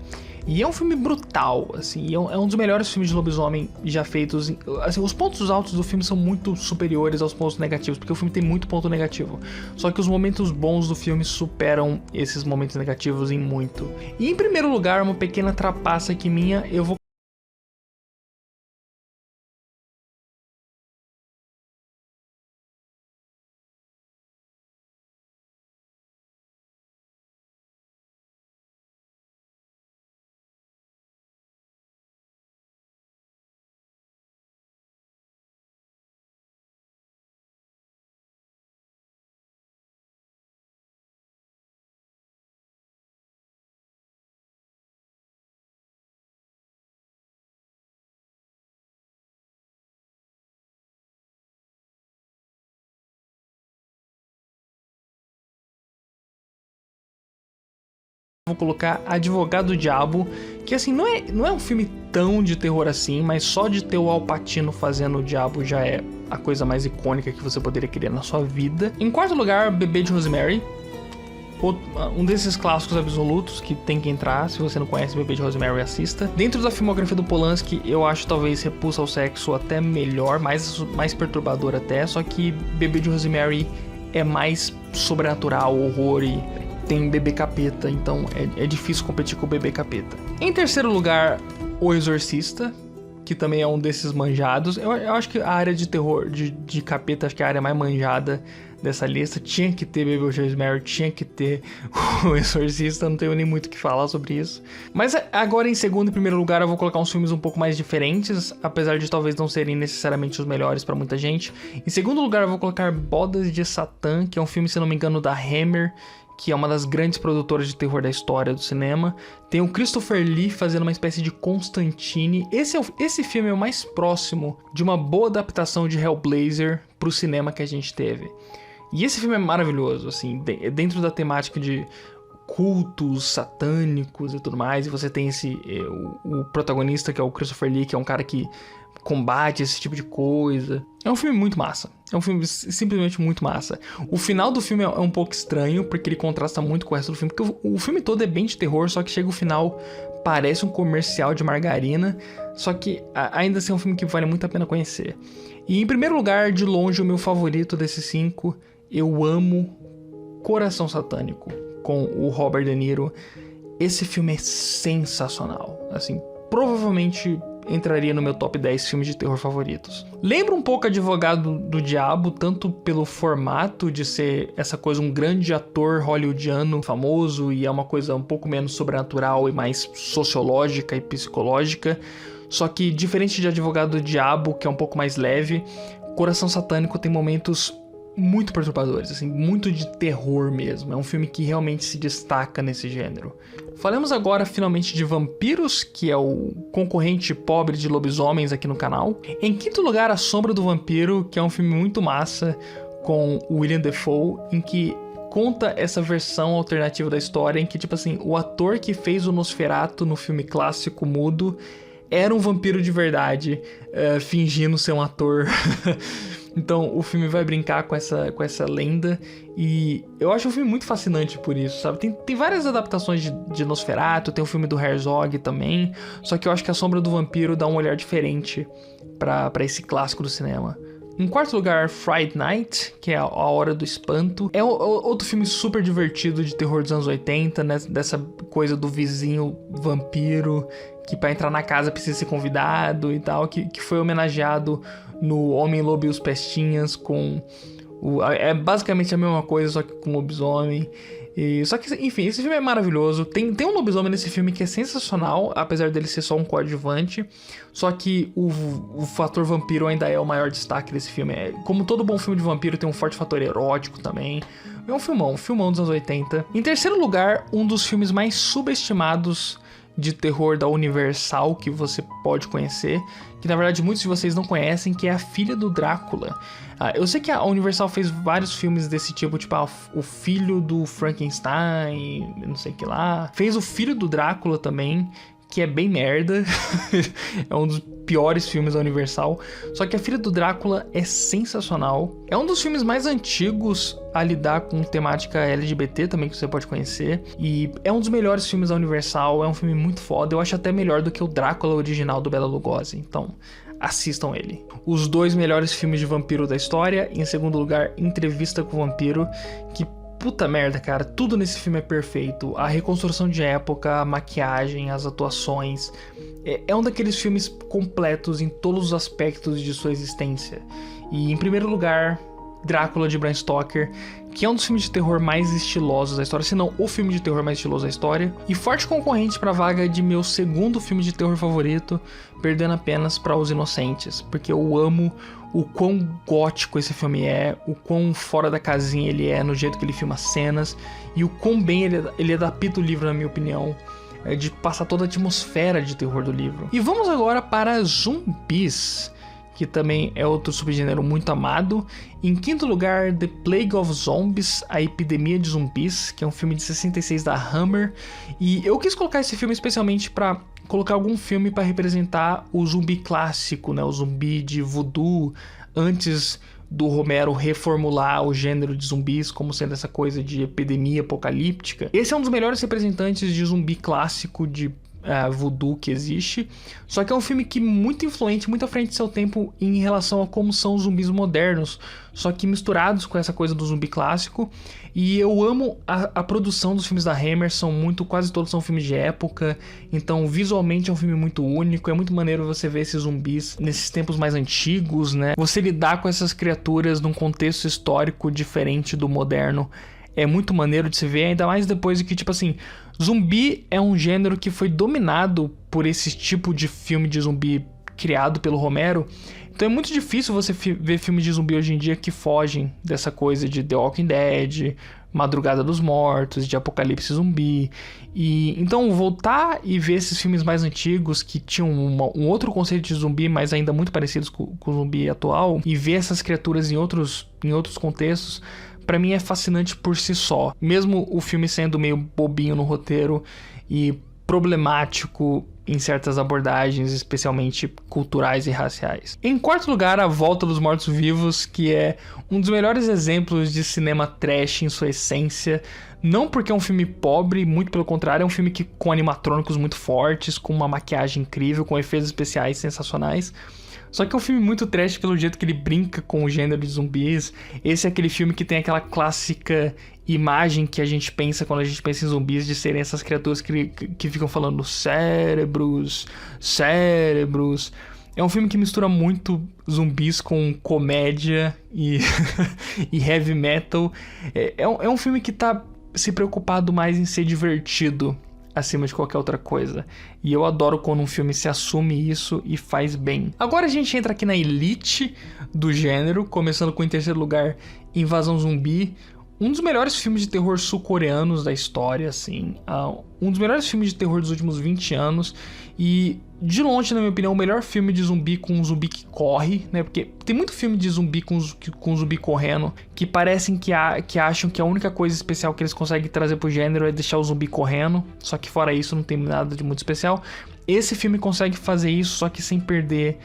E é um filme brutal, assim, é um dos melhores filmes de lobisomem já feitos. Assim, os pontos altos do filme são muito superiores aos pontos negativos, porque o filme tem muito ponto negativo. Só que os momentos bons do filme superam esses momentos negativos em muito. E em primeiro lugar, uma pequena trapaça aqui minha, eu vou colocar Advogado Diabo, que assim, não é um filme tão de terror assim, mas só de ter o Al Pacino fazendo o diabo já é a coisa mais icônica que você poderia querer na sua vida. Em quarto lugar, Bebê de Rosemary, um desses clássicos absolutos que tem que entrar. Se você não conhece Bebê de Rosemary, assista. Dentro da filmografia do Polanski, eu acho talvez Repulsa ao Sexo até melhor, mais perturbador até, só que Bebê de Rosemary é mais sobrenatural, horror, e tem Bebê Capeta, então é difícil competir com o Bebê Capeta. Em terceiro lugar, O Exorcista, que também é um desses manjados. Eu acho que a área de terror, de capeta, acho que é a área mais manjada dessa lista. Tinha que ter Bebê de Rosemary, tinha que ter O Exorcista, não tenho nem muito o que falar sobre isso. Mas agora, em segundo e primeiro lugar, eu vou colocar uns filmes um pouco mais diferentes, apesar de talvez não serem necessariamente os melhores pra muita gente. Em segundo lugar, eu vou colocar Bodas de Satã, que é um filme, se não me engano, da Hammer, que é uma das grandes produtoras de terror da história do cinema. Tem o Christopher Lee fazendo uma espécie de Constantine. Esse filme é o mais próximo de uma boa adaptação de Hellblazer pro cinema que a gente teve. E esse filme é maravilhoso, assim, dentro da temática de cultos satânicos e tudo mais. E você tem o protagonista, que é o Christopher Lee, que é um cara que combate esse tipo de coisa. É um filme muito massa. É um filme simplesmente muito massa. O final do filme é um pouco estranho, porque ele contrasta muito com o resto do filme. Porque o filme todo é bem de terror, só que chega o final, parece um comercial de margarina. Só que ainda assim é um filme que vale muito a pena conhecer. E em primeiro lugar, de longe, o meu favorito desses 5, eu amo Coração Satânico, com o Robert De Niro. Esse filme é sensacional. Assim, provavelmente entraria no meu top 10 filmes de terror favoritos. Lembra um pouco Advogado do Diabo, tanto pelo formato de ser essa coisa, um grande ator hollywoodiano famoso, e é uma coisa um pouco menos sobrenatural e mais sociológica e psicológica. Só que, diferente de Advogado do Diabo, que é um pouco mais leve, Coração Satânico tem momentos muito perturbadores, assim, muito de terror mesmo. É um filme que realmente se destaca nesse gênero. Falamos agora finalmente de Vampiros, que é o concorrente pobre de lobisomens aqui no canal. Em quinto lugar, A Sombra do Vampiro, que é um filme muito massa com o William Dafoe, em que conta essa versão alternativa da história, em que, tipo assim, o ator que fez o Nosferatu no filme clássico mudo era um vampiro de verdade, fingindo ser um ator. Então o filme vai brincar com essa lenda, e eu acho o filme muito fascinante por isso, sabe? Tem várias adaptações de Nosferatu, tem o filme do Herzog também, só que eu acho que A Sombra do Vampiro dá um olhar diferente pra esse clássico do cinema. Em quarto lugar, Fright Night, que é A Hora do Espanto. É outro filme super divertido de terror dos anos 80, né? Dessa coisa do vizinho vampiro, que pra entrar na casa precisa ser convidado e tal, que foi homenageado no Homem-Lobo e os Pestinhas, com... é basicamente a mesma coisa, só que com lobisomem. Só que, enfim, esse filme é maravilhoso. Tem um lobisomem nesse filme que é sensacional, apesar dele ser só um coadjuvante. Só que o fator vampiro ainda é o maior destaque desse filme. Como todo bom filme de vampiro, tem um forte fator erótico também. É um filmão dos anos 80. Em terceiro lugar, um dos filmes mais subestimados de terror da Universal que você pode conhecer, que na verdade muitos de vocês não conhecem, que é A Filha do Drácula. Eu sei que a Universal fez vários filmes desse tipo, tipo O Filho do Frankenstein, não sei o que lá. Fez O Filho do Drácula também, que é bem merda. É um dos piores filmes da Universal. Só que A Filha do Drácula é sensacional. É um dos filmes mais antigos a lidar com temática LGBT também, que você pode conhecer. E é um dos melhores filmes da Universal. É um filme muito foda. Eu acho até melhor do que o Drácula original do Bela Lugosi. Então, assistam ele. Os 2 melhores filmes de vampiro da história. Em segundo lugar, Entrevista com o Vampiro, que puta merda, cara, tudo nesse filme é perfeito. A reconstrução de época, a maquiagem, as atuações. É um daqueles filmes completos em todos os aspectos de sua existência. E em primeiro lugar, Drácula de Bram Stoker, que é um dos filmes de terror mais estilosos da história, se não o filme de terror mais estiloso da história. E forte concorrente pra vaga de meu segundo filme de terror favorito, perdendo apenas pra Os Inocentes, porque eu amo o quão gótico esse filme é, o quão fora da casinha ele é no jeito que ele filma cenas, e o quão bem ele adapta o livro, na minha opinião, de passar toda a atmosfera de terror do livro. E vamos agora para Zumbis, que também é outro subgênero muito amado. Em quinto lugar, The Plague of Zombies, A Epidemia de Zumbis, que é um filme de 66 da Hammer. E eu quis colocar esse filme especialmente para colocar algum filme para representar o zumbi clássico, né? O zumbi de voodoo, antes do Romero reformular o gênero de zumbis como sendo essa coisa de epidemia apocalíptica. Esse é um dos melhores representantes de zumbi clássico de voodoo que existe, só que é um filme que muito influente, muito à frente do seu tempo em relação a como são os zumbis modernos, só que misturados com essa coisa do zumbi clássico. E eu amo a produção dos filmes da Hammer, quase todos são filmes de época, então visualmente é um filme muito único, é muito maneiro você ver esses zumbis nesses tempos mais antigos, né? Você lidar com essas criaturas num contexto histórico diferente do moderno é muito maneiro de se ver, ainda mais depois de que, tipo assim, zumbi é um gênero que foi dominado por esse tipo de filme de zumbi criado pelo Romero. Então é muito difícil você ver filmes de zumbi hoje em dia que fogem dessa coisa de The Walking Dead, Madrugada dos Mortos, de Apocalipse Zumbi. E então voltar e ver esses filmes mais antigos que tinham um outro conceito de zumbi, mas ainda muito parecidos com o zumbi atual, e ver essas criaturas em outros contextos, pra mim é fascinante por si só. Mesmo o filme sendo meio bobinho no roteiro e problemático em certas abordagens, especialmente culturais e raciais. Em quarto lugar, A Volta dos Mortos-Vivos, que é um dos melhores exemplos de cinema trash em sua essência. Não porque é um filme pobre, muito pelo contrário, é um filme com animatrônicos muito fortes, com uma maquiagem incrível, com efeitos especiais sensacionais. Só que é um filme muito trash pelo jeito que ele brinca com o gênero de zumbis. Esse é aquele filme que tem aquela clássica imagem que a gente pensa quando a gente pensa em zumbis, de serem essas criaturas que ficam falando cérebros, cérebros. É um filme que mistura muito zumbis com comédia e, e heavy metal. É um filme que tá se preocupado mais em ser divertido acima de qualquer outra coisa. E eu adoro quando um filme se assume isso e faz bem. Agora a gente entra aqui na elite do gênero, começando com, em terceiro lugar, Invasão Zumbi. Um dos melhores filmes de terror sul-coreanos da história, assim. Um dos melhores filmes de terror dos últimos 20 anos. E, de longe, na minha opinião, o melhor filme de zumbi com um zumbi que corre, né? Porque tem muito filme de zumbi com um zumbi correndo que parecem que acham que a única coisa especial que eles conseguem trazer pro gênero é deixar o zumbi correndo. Só que fora isso não tem nada de muito especial. Esse filme consegue fazer isso, só que sem perder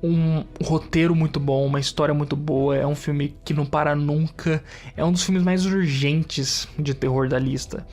um roteiro muito bom, uma história muito boa. É um filme que não para nunca. É um dos filmes mais urgentes de terror da lista.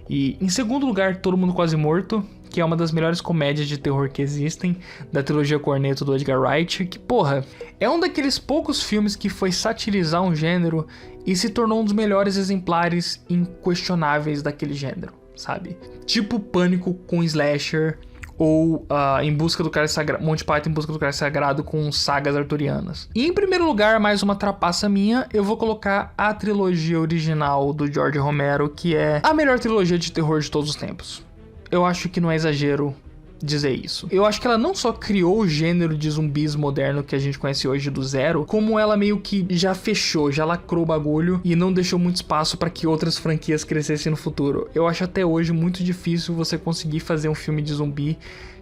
E em segundo lugar, Todo Mundo Quase Morto, que é uma das melhores comédias de terror que existem, da trilogia Cornetto do Edgar Wright, que, porra, é um daqueles poucos filmes que foi satirizar um gênero e se tornou um dos melhores exemplares inquestionáveis daquele gênero, sabe? Tipo Pânico com Slasher, ou Em Busca do Cálice Sagrado, Monty Python Em Busca do Cálice Sagrado com sagas arturianas. E em primeiro lugar, mais uma trapaça minha, eu vou colocar a trilogia original do George Romero, que é a melhor trilogia de terror de todos os tempos. Eu acho que não é exagero dizer isso. Eu acho que ela não só criou o gênero de zumbis moderno que a gente conhece hoje do zero, como ela meio que já fechou, já lacrou o bagulho e não deixou muito espaço para que outras franquias crescessem no futuro. Eu acho até hoje muito difícil você conseguir fazer um filme de zumbi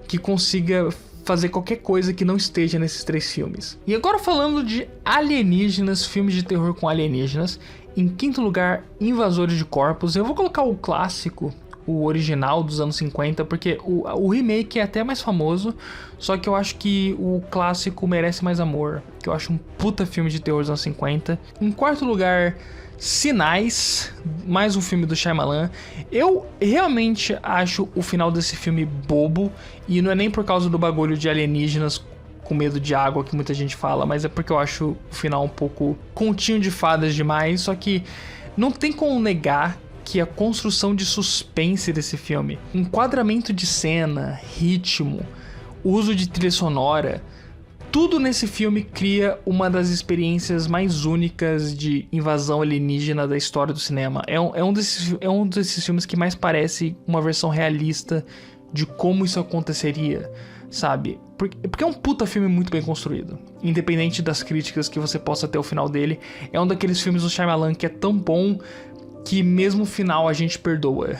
que consiga fazer qualquer coisa que não esteja nesses 3 filmes. E agora falando de alienígenas, filmes de terror com alienígenas, em quinto lugar, Invasores de Corpos. Eu vou colocar o clássico, o original dos anos 50, porque o remake é até mais famoso, só que eu acho que o clássico merece mais amor, que eu acho um puta filme de terror dos anos 50. Em quarto lugar, Sinais, mais um filme do Shyamalan. Eu realmente acho o final desse filme bobo, e não é nem por causa do bagulho de alienígenas com medo de água que muita gente fala, mas é porque eu acho o final um pouco continho de fadas demais. Só que não tem como negar que a construção de suspense desse filme, enquadramento de cena, ritmo, uso de trilha sonora, tudo nesse filme cria uma das experiências mais únicas de invasão alienígena da história do cinema. É um desses filmes que mais parece uma versão realista de como isso aconteceria, sabe? Porque é um puta filme muito bem construído. Independente das críticas que você possa ter ao final dele, é um daqueles filmes do Shyamalan que é tão bom que mesmo o final a gente perdoa.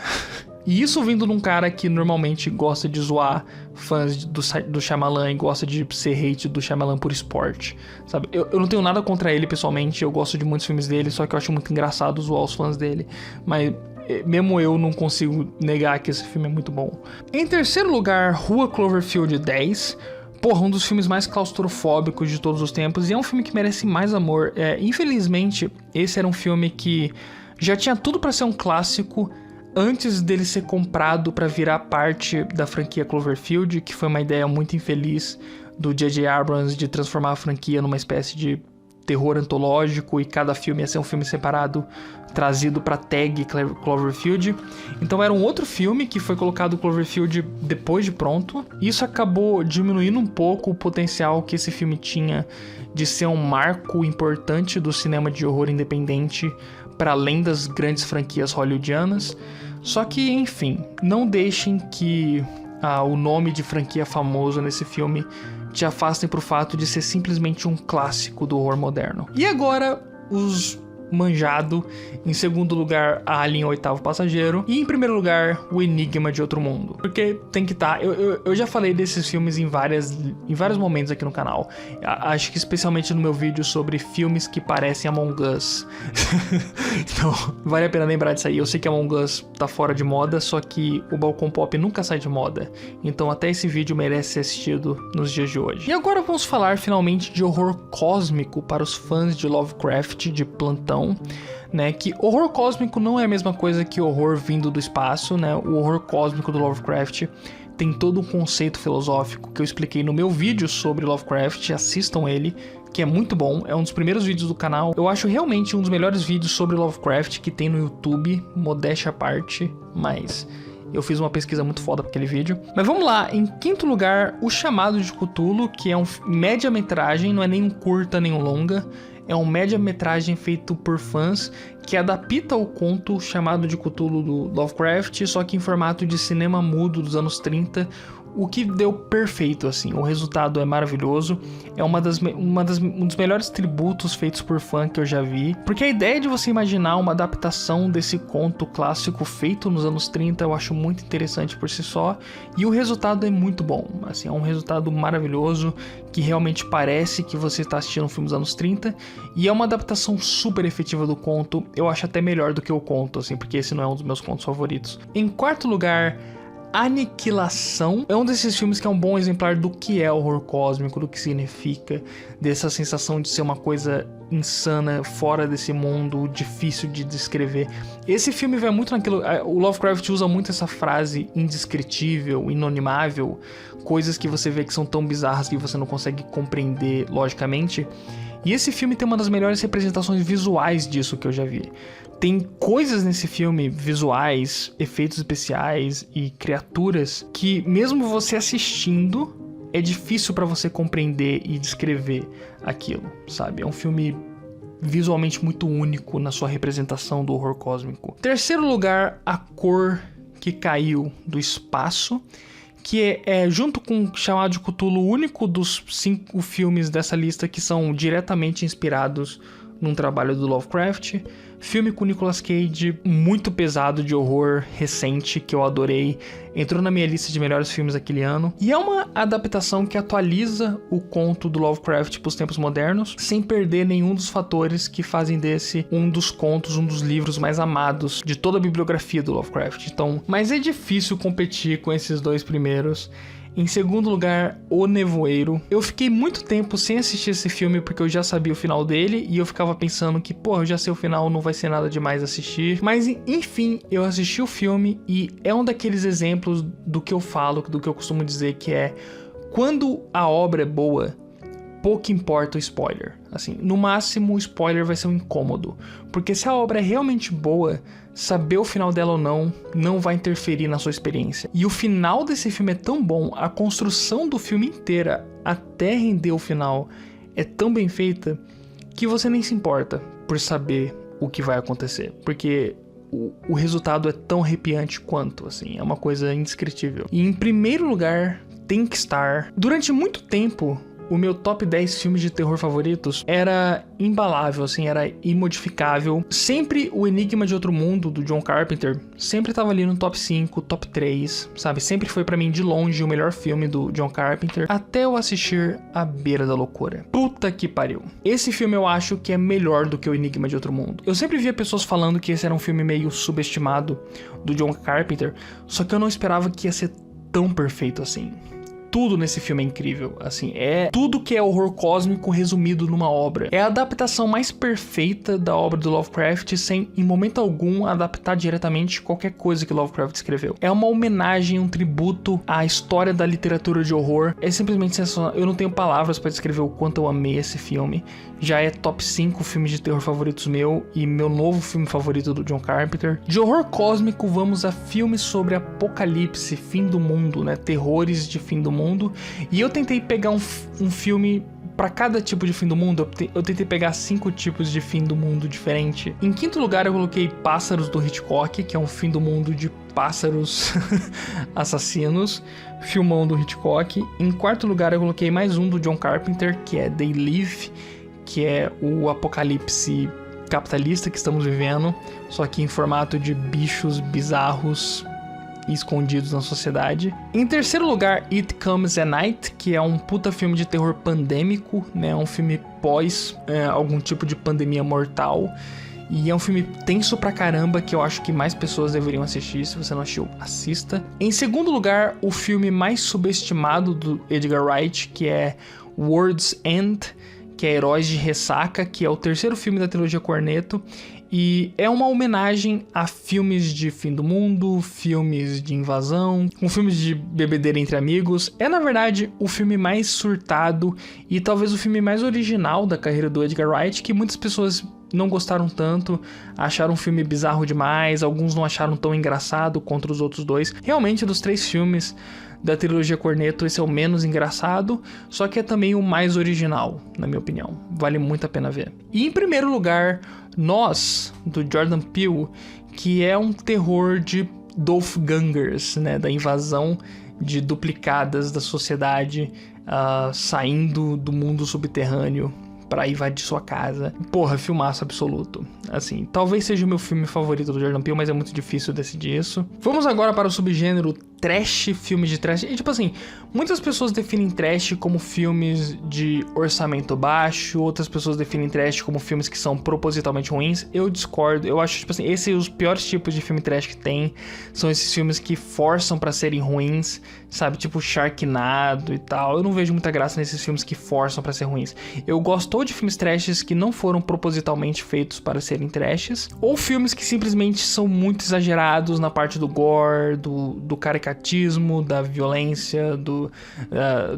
E isso vindo de um cara que normalmente gosta de zoar fãs do Shyamalan e gosta de ser hate do Shyamalan por esporte, sabe? Eu não tenho nada contra ele pessoalmente, eu gosto de muitos filmes dele, só que eu acho muito engraçado zoar os fãs dele. Mas mesmo eu não consigo negar que esse filme é muito bom. Em terceiro lugar, Rua Cloverfield 10. Porra, um dos filmes mais claustrofóbicos de todos os tempos, e é um filme que merece mais amor. Infelizmente, esse era um filme que já tinha tudo pra ser um clássico antes dele ser comprado pra virar parte da franquia Cloverfield, que foi uma ideia muito infeliz do J.J. Abrams de transformar a franquia numa espécie de terror antológico e cada filme ia ser um filme separado trazido pra tag Cloverfield. Então era um outro filme que foi colocado Cloverfield depois de pronto. Isso acabou diminuindo um pouco o potencial que esse filme tinha de ser um marco importante do cinema de horror independente para além das grandes franquias hollywoodianas. Só que, enfim, não deixem que o nome de franquia famoso nesse filme te afastem pro fato de ser simplesmente um clássico do horror moderno. E agora, os manjado. Em segundo lugar, Alien, o Oitavo Passageiro. E em primeiro lugar, O Enigma de Outro Mundo. Porque tem que estar... Eu já falei desses filmes em vários momentos aqui no canal. Acho que especialmente no meu vídeo sobre filmes que parecem Among Us. Então, vale a pena lembrar disso aí. Eu sei que Among Us tá fora de moda, só que o Balcão Pop nunca sai de moda. Então até esse vídeo merece ser assistido nos dias de hoje. E agora vamos falar finalmente de horror cósmico para os fãs de Lovecraft de plantão. Né, que horror cósmico não é a mesma coisa que horror vindo do espaço, né? O horror cósmico do Lovecraft tem todo um conceito filosófico que eu expliquei no meu vídeo sobre Lovecraft, assistam ele, que é muito bom, é um dos primeiros vídeos do canal. Eu acho realmente um dos melhores vídeos sobre Lovecraft que tem no YouTube, modéstia à parte, mas eu fiz uma pesquisa muito foda pra aquele vídeo. Mas vamos lá, em quinto lugar, O Chamado de Cthulhu, que é um média-metragem, não é nem um curta nem um longa, é um média-metragem feito por fãs que adapta o conto Chamado de Cthulhu do Lovecraft, só que em formato de cinema mudo dos anos 30, o que deu perfeito, assim. O resultado é maravilhoso, é um dos melhores tributos feitos por fã que eu já vi, porque a ideia de você imaginar uma adaptação desse conto clássico feito nos anos 30 eu acho muito interessante por si só, e o resultado é muito bom, assim, é um resultado maravilhoso, que realmente parece que você está assistindo um filme dos anos 30, e é uma adaptação super efetiva do conto, eu acho até melhor do que o conto, assim, porque esse não é um dos meus contos favoritos. Em quarto lugar, Aniquilação é um desses filmes que é um bom exemplar do que é horror cósmico, do que significa, dessa sensação de ser uma coisa insana, fora desse mundo, difícil de descrever. Esse filme vai muito naquilo... O Lovecraft usa muito essa frase indescritível, inanimável, coisas que você vê que são tão bizarras que você não consegue compreender logicamente. E esse filme tem uma das melhores representações visuais disso que eu já vi. Tem coisas nesse filme, visuais, efeitos especiais e criaturas, que mesmo você assistindo, é difícil pra você compreender e descrever aquilo, sabe? É um filme visualmente muito único na sua representação do horror cósmico. Terceiro lugar, A Cor que Caiu do Espaço, que é junto com o Chamado de Cthulhu, o único dos 5 filmes dessa lista que são diretamente inspirados num trabalho do Lovecraft. Filme com Nicolas Cage, muito pesado, de horror recente, que eu adorei. Entrou na minha lista de melhores filmes daquele ano. E é uma adaptação que atualiza o conto do Lovecraft para os tempos modernos, sem perder nenhum dos fatores que fazem desse um dos contos, um dos livros mais amados de toda a bibliografia do Lovecraft. Então, mas é difícil competir com esses dois primeiros. Em segundo lugar, O Nevoeiro. Eu fiquei muito tempo sem assistir esse filme porque eu já sabia o final dele e eu ficava pensando que, pô, eu já sei o final, não vai ser nada demais assistir. Mas, enfim, eu assisti o filme e é um daqueles exemplos do que eu falo, do que eu costumo dizer, que é quando a obra é boa, pouco importa o spoiler. Assim, no máximo o spoiler vai ser um incômodo, porque se a obra é realmente boa, saber o final dela ou não vai interferir na sua experiência. E o final desse filme é tão bom, a construção do filme inteira até render o final é tão bem feita que você nem se importa por saber o que vai acontecer, porque o resultado é tão arrepiante quanto, assim, é uma coisa indescritível. E em primeiro lugar, tem que estar... Durante muito tempo, o meu top 10 filmes de terror favoritos era imbalável, assim, era imodificável. Sempre o Enigma de Outro Mundo, do John Carpenter, sempre tava ali no top 5, top 3, sabe? Sempre foi pra mim, de longe, o melhor filme do John Carpenter, até eu assistir A Beira da Loucura. Puta que pariu. Esse filme eu acho que é melhor do que o Enigma de Outro Mundo. Eu sempre via pessoas falando que esse era um filme meio subestimado do John Carpenter, só que eu não esperava que ia ser tão perfeito assim. Tudo nesse filme é incrível, assim, é tudo que é horror cósmico resumido numa obra. É a adaptação mais perfeita da obra do Lovecraft, sem, em momento algum, adaptar diretamente qualquer coisa que Lovecraft escreveu. É uma homenagem, um tributo à história da literatura de horror. É simplesmente sensacional. Eu não tenho palavras pra descrever o quanto eu amei esse filme. Já é top 5 filmes de terror favoritos meu e meu novo filme favorito do John Carpenter. De horror cósmico, vamos a filmes sobre apocalipse, fim do mundo, né? Terrores de fim do mundo. E eu tentei pegar um filme para cada tipo de fim do mundo. Eu tentei pegar 5 tipos de fim do mundo diferente. Em quinto lugar, eu coloquei Pássaros do Hitchcock, que é um fim do mundo de pássaros assassinos, filmão do Hitchcock. Em quarto lugar, eu coloquei mais um do John Carpenter, que é They Live, que é o apocalipse capitalista que estamos vivendo, só que em formato de bichos bizarros e escondidos na sociedade. Em terceiro lugar, It Comes at Night, que é um puta filme de terror pandêmico, né? Um filme pós algum tipo de pandemia mortal. E é um filme tenso pra caramba, que eu acho que mais pessoas deveriam assistir. Se você não assistiu, assista. Em segundo lugar, o filme mais subestimado do Edgar Wright, que é World's End, que que é Heróis de Ressaca, que é o terceiro filme da trilogia Cornetto. E é uma homenagem a filmes de fim do mundo, filmes de invasão, filmes de bebedeira entre amigos. É, na verdade, o filme mais surtado e talvez o filme mais original da carreira do Edgar Wright, que muitas pessoas não gostaram tanto, acharam um filme bizarro demais, alguns não acharam tão engraçado contra os outros dois. Realmente, dos 3 filmes da trilogia Cornetto, esse é o menos engraçado, só que é também o mais original, na minha opinião. Vale muito a pena ver. E em primeiro lugar, Nós, do Jordan Peele, que é um terror de doppelgangers, né, da invasão de duplicadas da sociedade saindo do mundo subterrâneo pra invadir sua casa. Porra, filmaço absoluto. Assim, talvez seja o meu filme favorito do Jordan Peele, mas é muito difícil decidir isso. Vamos agora para o subgênero trash, filmes de trash. E tipo assim, muitas pessoas definem trash como filmes de orçamento baixo, outras pessoas definem trash como filmes que são propositalmente ruins. Eu discordo, eu acho, tipo assim, esses os piores tipos de filme trash que tem, são esses filmes que forçam pra serem ruins, sabe, tipo Sharknado e tal. Eu não vejo muita graça nesses filmes que forçam pra ser ruins. Eu gosto de filmes trashes que não foram propositalmente feitos para serem trashes, ou filmes que simplesmente são muito exagerados na parte do gore, do caricatismo, da violência,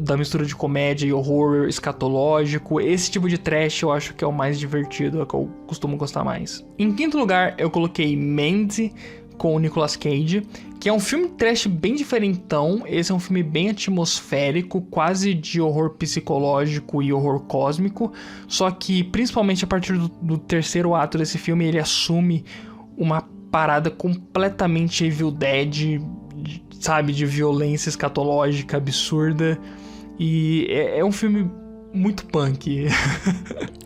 da mistura de comédia e horror escatológico. Esse tipo de trash eu acho que é o mais divertido, é o que eu costumo gostar mais. Em quinto lugar, eu coloquei Mandy, com o Nicolas Cage, que é um filme trash bem diferentão. Esse é um filme bem atmosférico, quase de horror psicológico e horror cósmico, só que principalmente a partir do terceiro ato desse filme, ele assume uma parada completamente Evil Dead, sabe, de violência escatológica absurda, e é um filme muito punk.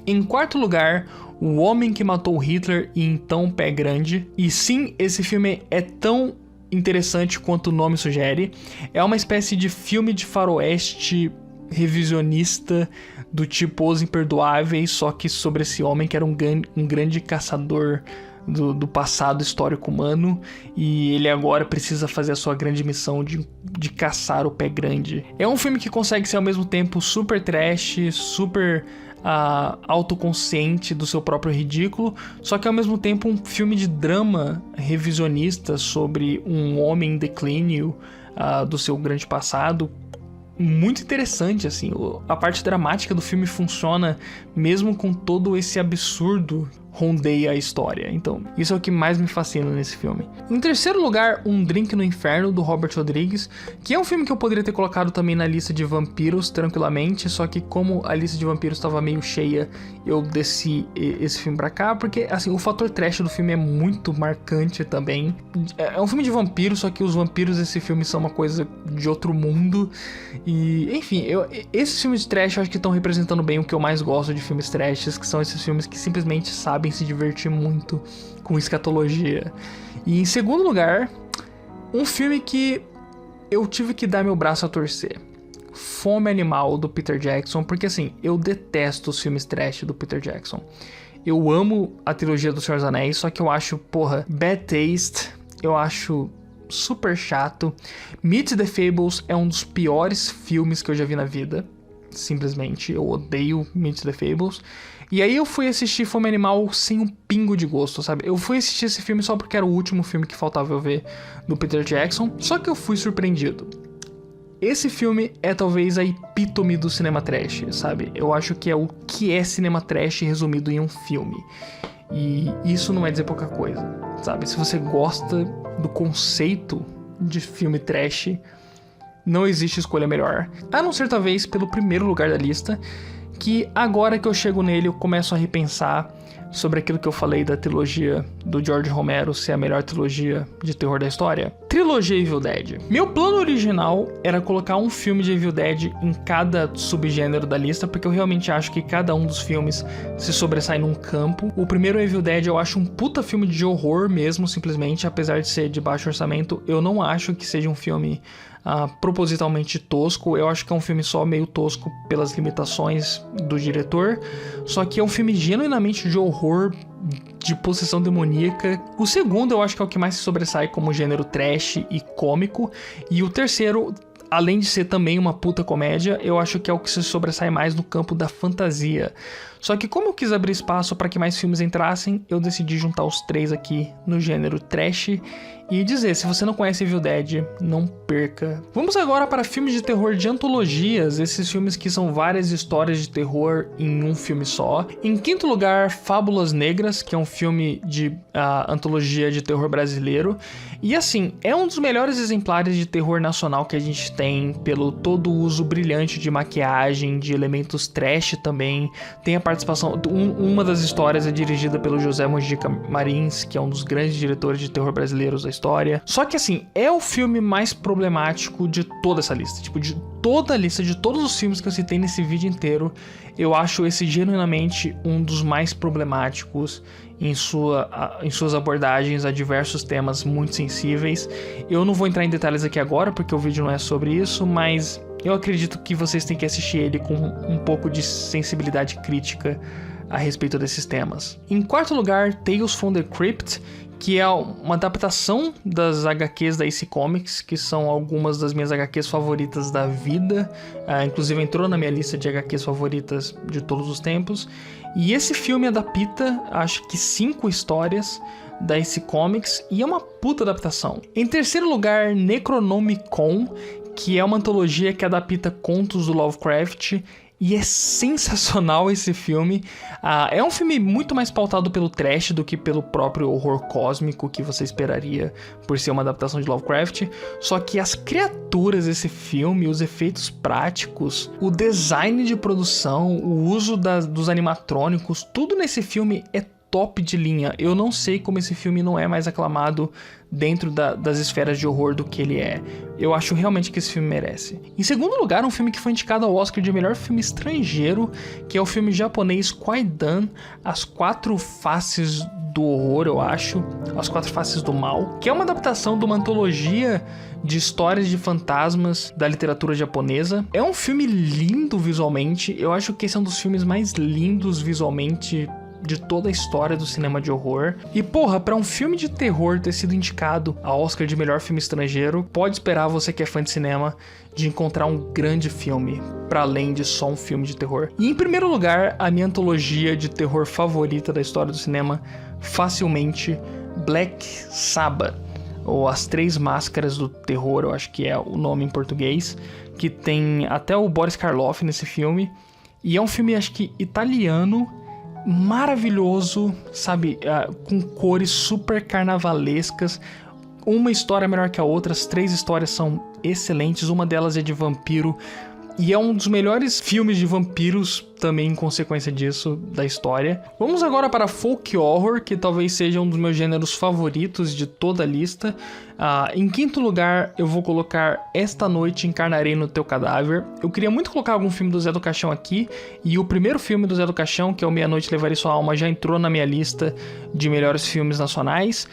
Em quarto lugar, O Homem que Matou Hitler e Então Pé Grande. E sim, esse filme é tão interessante quanto o nome sugere. É uma espécie de filme de faroeste revisionista do tipo Os Imperdoáveis, só que sobre esse homem que era um grande caçador do passado histórico humano, e ele agora precisa fazer a sua grande missão de caçar o Pé Grande. É um filme que consegue ser ao mesmo tempo super trash, super autoconsciente do seu próprio ridículo, só que ao mesmo tempo um filme de drama revisionista sobre um homem em declínio do seu grande passado. Muito interessante, assim, a parte dramática do filme funciona mesmo com todo esse absurdo rondeia a história. Então, isso é o que mais me fascina nesse filme. Em terceiro lugar, Um Drink no Inferno, do Robert Rodrigues, que é um filme que eu poderia ter colocado também na lista de vampiros tranquilamente, só que como a lista de vampiros estava meio cheia, eu desci esse filme pra cá, porque assim, o fator trash do filme é muito marcante também. É um filme de vampiros, só que os vampiros desse filme são uma coisa de outro mundo. E, enfim, esses filmes de trash eu acho que estão representando bem o que eu mais gosto de filmes trashes, que são esses filmes que simplesmente sabem se divertir muito com escatologia. E em segundo lugar, um filme que eu tive que dar meu braço a torcer: Fome Animal, do Peter Jackson, porque assim, eu detesto os filmes trash do Peter Jackson. Eu amo a trilogia do Senhor dos Anéis, só que eu acho, bad taste, eu acho super chato. Meet the Fables é um dos piores filmes que eu já vi na vida, simplesmente, eu odeio Meet the Fables. E aí eu fui assistir Fome Animal sem um pingo de gosto, sabe? Eu fui assistir esse filme só porque era o último filme que faltava eu ver do Peter Jackson, só que eu fui surpreendido. Esse filme é talvez a epítome do cinema trash, sabe? Eu acho que é o que é cinema trash resumido em um filme. E isso não é dizer pouca coisa, sabe? Se você gosta do conceito de filme trash, não existe escolha melhor. A não ser talvez pelo primeiro lugar da lista, que agora que eu chego nele eu começo a repensar sobre aquilo que eu falei da trilogia do George Romero ser a melhor trilogia de terror da história. Trilogia Evil Dead. Meu plano original era colocar um filme de Evil Dead em cada subgênero da lista, porque eu realmente acho que cada um dos filmes se sobressai num campo. O primeiro Evil Dead eu acho um puta filme de horror mesmo, simplesmente, apesar de ser de baixo orçamento. Eu não acho que seja um filme propositalmente tosco. Eu acho que é um filme só meio tosco pelas limitações do diretor, só que é um filme genuinamente de horror, de possessão demoníaca. O segundo eu acho que é o que mais se sobressai como gênero trash e cômico, e o terceiro além de ser também uma puta comédia, eu acho que é o que se sobressai mais no campo da fantasia. Só que como eu quis abrir espaço para que mais filmes entrassem, eu decidi juntar os 3 aqui no gênero trash e dizer, se você não conhece Evil Dead, não perca. Vamos agora para filmes de terror de antologias, esses filmes que são várias histórias de terror em um filme só. Em quinto lugar, Fábulas Negras, que é um filme de antologia de terror brasileiro. E assim, é um dos melhores exemplares de terror nacional que a gente tem, pelo todo o uso brilhante de maquiagem, de elementos trash também. Tem a participação, uma das histórias é dirigida pelo José Mojica Marins, que é um dos grandes diretores de terror brasileiros da história. Só que assim, é o filme mais problemático de toda essa lista, tipo, de toda a lista, de todos os filmes que eu citei nesse vídeo inteiro, eu acho esse genuinamente um dos mais problemáticos em suas abordagens a diversos temas muito sensíveis. Eu não vou entrar em detalhes aqui agora, porque o vídeo não é sobre isso, mas eu acredito que vocês têm que assistir ele com um pouco de sensibilidade crítica a respeito desses temas. Em quarto lugar, Tales from the Crypt, que é uma adaptação das HQs da AC Comics, que são algumas das minhas HQs favoritas da vida. Inclusive entrou na minha lista de HQs favoritas de todos os tempos. E esse filme adapta, acho que 5 histórias da AC Comics, e é uma puta adaptação. Em terceiro lugar, Necronomicon, que é uma antologia que adapta contos do Lovecraft, e é sensacional esse filme. É um filme muito mais pautado pelo trash do que pelo próprio horror cósmico que você esperaria por ser uma adaptação de Lovecraft. Só que as criaturas desse filme, os efeitos práticos, o design de produção, o uso dos animatrônicos, tudo nesse filme é top de linha. Eu não sei como esse filme não é mais aclamado dentro das esferas de horror do que ele é. Eu acho realmente que esse filme merece. Em segundo lugar, um filme que foi indicado ao Oscar de melhor filme estrangeiro, que é o filme japonês Kwaidan, As Quatro Faces do Horror, eu acho, As Quatro Faces do Mal, que é uma adaptação de uma antologia de histórias de fantasmas da literatura japonesa. É um filme lindo visualmente, eu acho que esse é um dos filmes mais lindos visualmente de toda a história do cinema de horror. E porra, pra um filme de terror ter sido indicado ao Oscar de melhor filme estrangeiro, pode esperar, você que é fã de cinema, de encontrar um grande filme, pra além de só um filme de terror. E em primeiro lugar, a minha antologia de terror favorita da história do cinema, facilmente, Black Sabbath, ou As Três Máscaras do Terror, eu acho que é o nome em português, que tem até o Boris Karloff nesse filme. E é um filme, acho que italiano, maravilhoso, sabe, com cores super carnavalescas, uma história melhor que a outra, as 3 histórias são excelentes, uma delas é de vampiro, e é um dos melhores filmes de vampiros também em consequência disso da história. Vamos agora para folk horror, que talvez seja um dos meus gêneros favoritos de toda a lista. Em quinto lugar, eu vou colocar Esta Noite Encarnarei no Teu Cadáver. Eu queria muito colocar algum filme do Zé do Caixão aqui, e o primeiro filme do Zé do Caixão, que é o Meia Noite Levarei Sua Alma, já entrou na minha lista de melhores filmes nacionais.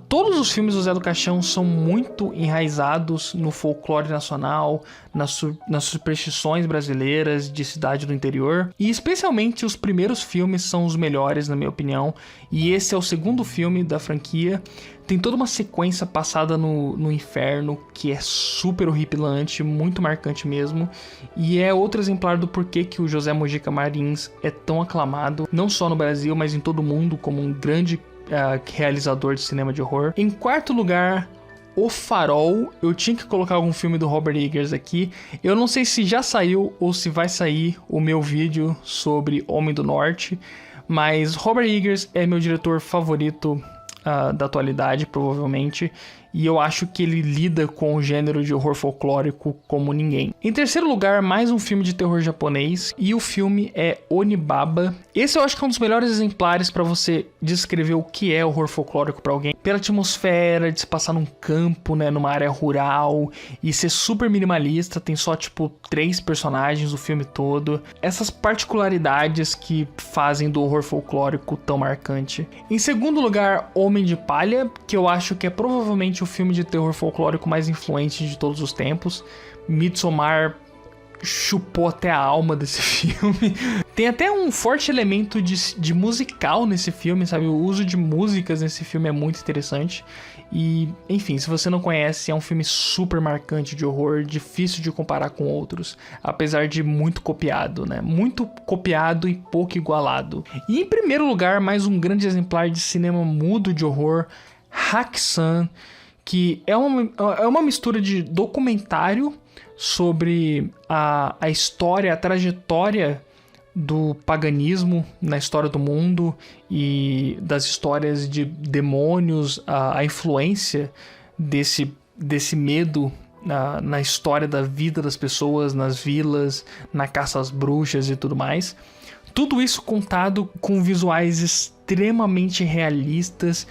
Todos os filmes do Zé do Caixão são muito enraizados no folclore nacional, nas superstições brasileiras de cidade do interior, e especialmente os primeiros filmes são os melhores, na minha opinião, e esse é o segundo filme da franquia. Tem toda uma sequência passada no inferno que é super horripilante, muito marcante mesmo, e é outro exemplar do porquê que o José Mojica Marins é tão aclamado, não só no Brasil, mas em todo o mundo, como um grande realizador de cinema de horror. Em quarto lugar, O Farol. Eu tinha que colocar algum filme do Robert Eggers aqui. Eu não sei se já saiu ou se vai sair o meu vídeo sobre Homem do Norte, mas Robert Eggers é meu diretor favorito da atualidade, provavelmente, e eu acho que ele lida com o gênero de horror folclórico como ninguém. Em terceiro lugar, mais um filme de terror japonês, e o filme é Onibaba. Esse eu acho que é um dos melhores exemplares para você descrever o que é horror folclórico para alguém, pela atmosfera de se passar num campo, né, numa área rural, e ser super minimalista, tem só tipo 3 personagens o filme todo. Essas particularidades que fazem do horror folclórico tão marcante. Em segundo lugar, Homem de Palha, que eu acho que é provavelmente o filme de terror folclórico mais influente de todos os tempos. Midsommar chupou até a alma desse filme. Tem até um forte elemento de musical nesse filme, sabe? O uso de músicas nesse filme é muito interessante. E, enfim, se você não conhece, é um filme super marcante de horror, difícil de comparar com outros, apesar de muito copiado, né? Muito copiado e pouco igualado. E, em primeiro lugar, mais um grande exemplar de cinema mudo de horror, Hack-Sun, que é uma mistura de documentário sobre a história, a trajetória do paganismo na história do mundo e das histórias de demônios, a influência desse medo na história da vida das pessoas, nas vilas, na caça às bruxas e tudo mais. Tudo isso contado com visuais extremamente realistas.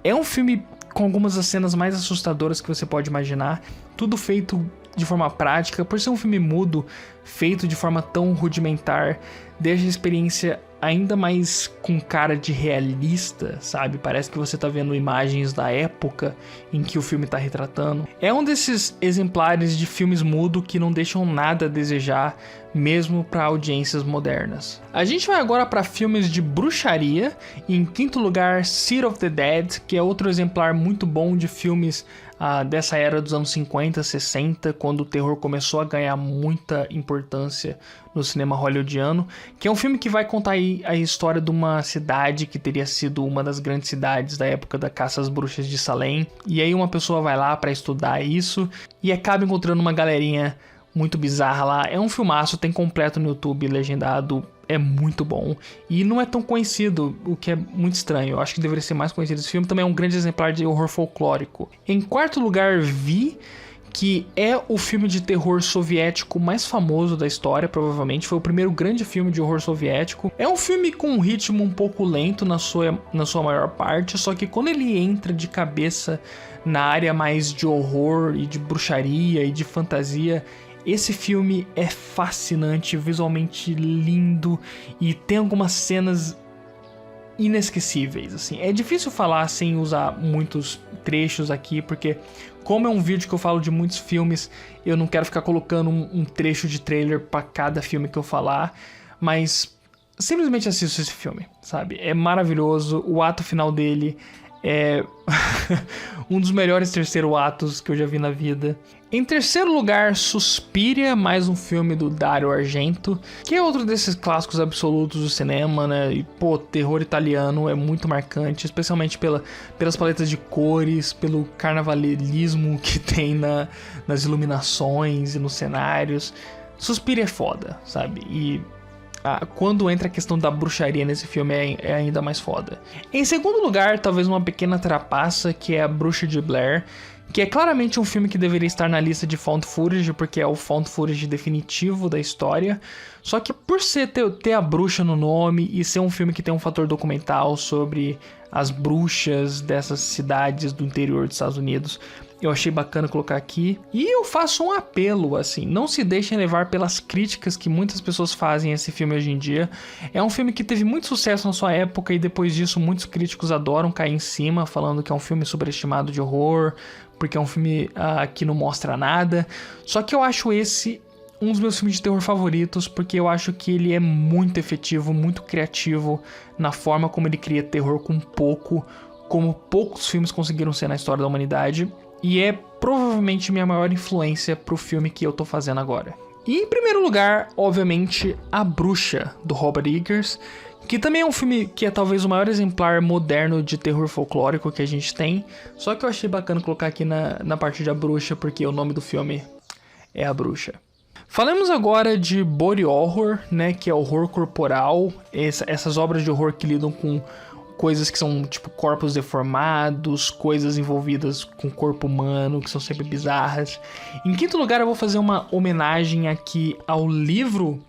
É um filme com algumas das cenas mais assustadoras que você pode imaginar. Tudo feito de forma prática, por ser um filme mudo, feito de forma tão rudimentar, deixa a experiência ainda mais com cara de realista, sabe? Parece que você tá vendo imagens da época em que o filme tá retratando. É um desses exemplares de filmes mudo que não deixam nada a desejar, mesmo para audiências modernas. A gente vai agora para filmes de bruxaria. Em quinto lugar, City of the Dead, que é outro exemplar muito bom de filmes dessa era dos anos 50, 60, quando o terror começou a ganhar muita importância no cinema hollywoodiano, que é um filme que vai contar aí a história de uma cidade que teria sido uma das grandes cidades da época da caça às bruxas de Salem, e aí uma pessoa vai lá para estudar isso e acaba encontrando uma galerinha muito bizarra lá. É um filmaço, tem completo no YouTube, legendado, é muito bom. E não é tão conhecido, o que é muito estranho. Eu acho que deveria ser mais conhecido esse filme. Também é um grande exemplar de horror folclórico. Em quarto lugar, Vi, que é o filme de terror soviético mais famoso da história, provavelmente. Foi o primeiro grande filme de horror soviético. É um filme com um ritmo um pouco lento na sua maior parte, só que quando ele entra de cabeça na área mais de horror e de bruxaria e de fantasia, esse filme é fascinante, visualmente lindo e tem algumas cenas inesquecíveis, assim. É difícil falar sem usar muitos trechos aqui, porque como é um vídeo que eu falo de muitos filmes, eu não quero ficar colocando um trecho de trailer para cada filme que eu falar, mas simplesmente assista esse filme, sabe? É maravilhoso, o ato final dele é um dos melhores terceiros atos que eu já vi na vida. Em terceiro lugar, Suspiria, mais um filme do Dario Argento, que é outro desses clássicos absolutos do cinema, né? E, pô, terror italiano é muito marcante, especialmente pelas paletas de cores, pelo carnavalismo que tem nas iluminações e nos cenários. Suspiria é foda, sabe? E quando entra a questão da bruxaria nesse filme é ainda mais foda. Em segundo lugar, talvez uma pequena trapaça, que é A Bruxa de Blair, que é claramente um filme que deveria estar na lista de found footage, porque é o found footage definitivo da história. Só que por ter a bruxa no nome e ser um filme que tem um fator documental sobre as bruxas dessas cidades do interior dos Estados Unidos, eu achei bacana colocar aqui. E eu faço um apelo, assim, não se deixem levar pelas críticas que muitas pessoas fazem a esse filme hoje em dia. É um filme que teve muito sucesso na sua época e depois disso muitos críticos adoram cair em cima, falando que é um filme superestimado de horror, porque é um filme que não mostra nada. Só que eu acho esse um dos meus filmes de terror favoritos, porque eu acho que ele é muito efetivo, muito criativo na forma como ele cria terror com pouco, como poucos filmes conseguiram ser na história da humanidade. E é provavelmente minha maior influência pro filme que eu tô fazendo agora. E em primeiro lugar, obviamente, A Bruxa, do Robert Eggers, que também é um filme que é talvez o maior exemplar moderno de terror folclórico que a gente tem. Só que eu achei bacana colocar aqui na parte de A Bruxa, porque o nome do filme é A Bruxa. Falemos agora de body horror, né, que é horror corporal, essas obras de horror que lidam com coisas que são tipo corpos deformados, coisas envolvidas com o corpo humano, que são sempre bizarras. Em quinto lugar, eu vou fazer uma homenagem aqui ao livro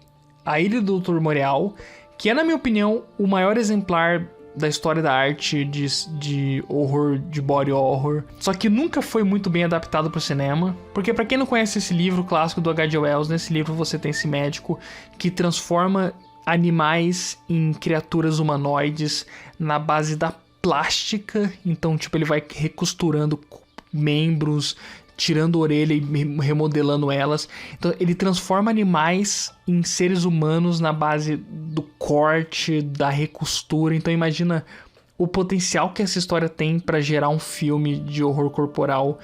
A Ilha do Dr. Moreau, que é, na minha opinião, o maior exemplar da história da arte de horror, de body horror, só que nunca foi muito bem adaptado para o cinema, porque para quem não conhece esse livro clássico do H.G. Wells, nesse livro você tem esse médico que transforma animais em criaturas humanoides na base da plástica. Então, tipo, ele vai recosturando membros, tirando a orelha e remodelando elas. Então ele transforma animais em seres humanos na base do corte, da recostura. Então imagina o potencial que essa história tem para gerar um filme de horror corporal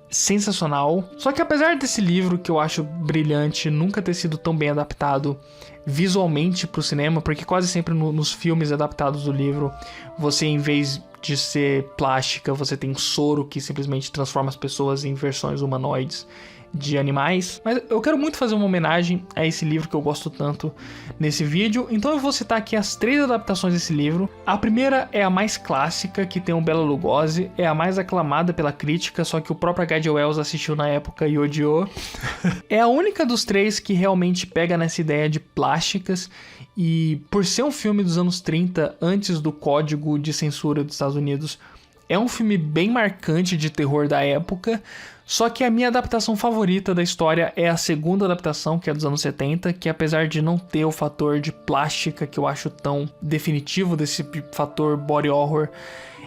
sensacional. Só que apesar desse livro, que eu acho brilhante, nunca ter sido tão bem adaptado visualmente pro cinema, porque quase sempre nos filmes adaptados do livro, você, em vez de ser plástica, você tem soro que simplesmente transforma as pessoas em versões humanoides de animais. Mas eu quero muito fazer uma homenagem a esse livro que eu gosto tanto nesse vídeo, então eu vou citar aqui as 3 adaptações desse livro. A primeira é a mais clássica, que tem o Bela Lugosi, é a mais aclamada pela crítica, só que o próprio H.G. Wells assistiu na época e odiou. É a única dos 3 que realmente pega nessa ideia de plásticas, e por ser um filme dos anos 30, antes do Código de Censura dos Estados Unidos, é um filme bem marcante de terror da época. Só que a minha adaptação favorita da história é a segunda adaptação, que é dos anos 70, que apesar de não ter o fator de plástica que eu acho tão definitivo desse fator body horror,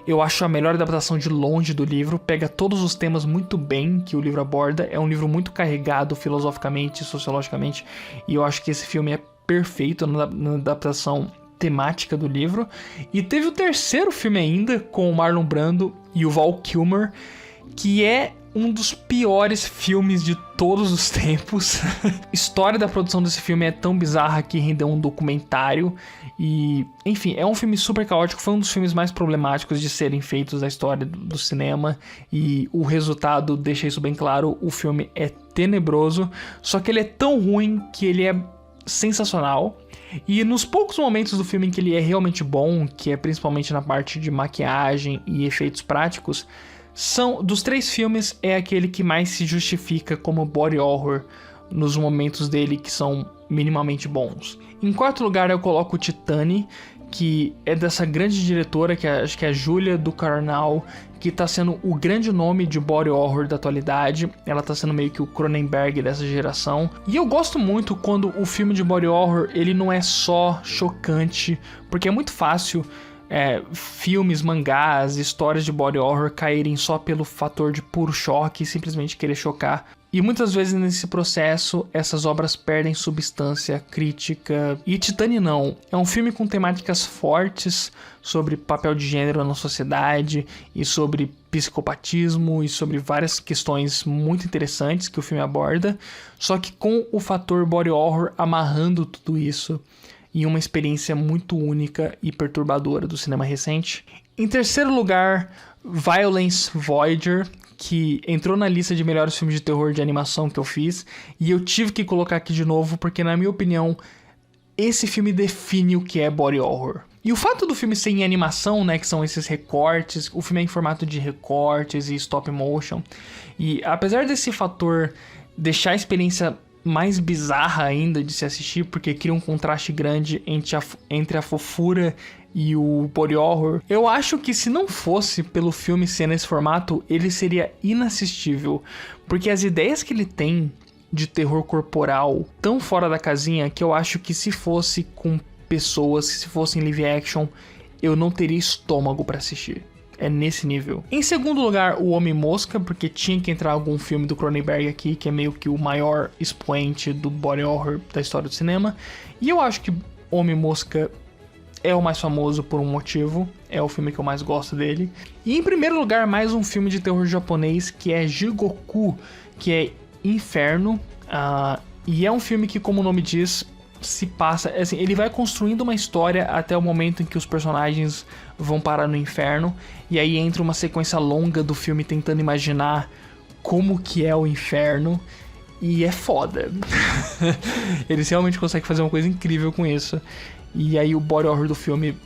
eu acho a melhor adaptação de longe do livro. Pega todos os temas muito bem que o livro aborda. É um livro muito carregado filosoficamente, sociologicamente, e eu acho que esse filme é perfeito na adaptação temática do livro. E teve o terceiro filme ainda, com o Marlon Brando e o Val Kilmer, que é um dos piores filmes de todos os tempos. A história da produção desse filme é tão bizarra que rendeu um documentário. E, enfim, é um filme super caótico. Foi um dos filmes mais problemáticos de serem feitos na história do cinema. E o resultado deixa isso bem claro. O filme é tenebroso, só que ele é tão ruim que ele é sensacional. E nos poucos momentos do filme em que ele é realmente bom, que é principalmente na parte de maquiagem e efeitos práticos, dos 3 filmes, é aquele que mais se justifica como body horror nos momentos dele que são minimamente bons. Em quarto lugar, eu coloco o Titane, que é dessa grande diretora, que acho que é a Julia Ducournau, que tá sendo o grande nome de body horror da atualidade. Ela tá sendo meio que o Cronenberg dessa geração. E eu gosto muito quando o filme de body horror, ele não é só chocante, porque é muito fácil filmes, mangás, histórias de body horror caírem só pelo fator de puro choque e simplesmente querer chocar. E muitas vezes nesse processo, essas obras perdem substância crítica. E Titane não. É um filme com temáticas fortes sobre papel de gênero na sociedade e sobre psicopatismo e sobre várias questões muito interessantes que o filme aborda, só que com o fator body horror amarrando tudo isso em uma experiência muito única e perturbadora do cinema recente. Em terceiro lugar, Violence Voyager, que entrou na lista de melhores filmes de terror de animação que eu fiz, e eu tive que colocar aqui de novo porque, na minha opinião, esse filme define o que é body horror. E o fato do filme ser em animação, né, que são esses recortes, o filme é em formato de recortes e stop motion, e apesar desse fator deixar a experiência mais bizarra ainda de se assistir, porque cria um contraste grande entre a fofura e o body horror, eu acho que se não fosse pelo filme ser nesse formato, ele seria inassistível, porque as ideias que ele tem de terror corporal tão fora da casinha que eu acho que se fosse com pessoas, se fosse em live action, eu não teria estômago pra assistir. É nesse nível. Em segundo lugar, o Homem-Mosca, porque tinha que entrar algum filme do Cronenberg aqui, que é meio que o maior expoente do body horror da história do cinema. E eu acho que Homem-Mosca é o mais famoso por um motivo, é o filme que eu mais gosto dele. E em primeiro lugar, mais um filme de terror japonês, que é Jigoku, que é Inferno. E é um filme que, como o nome diz, se passa, assim, ele vai construindo uma história até o momento em que os personagens vão parar no inferno, e aí entra uma sequência longa do filme tentando imaginar como que é o inferno, e é foda. Eles realmente conseguem fazer uma coisa incrível com isso, e aí o body horror do filme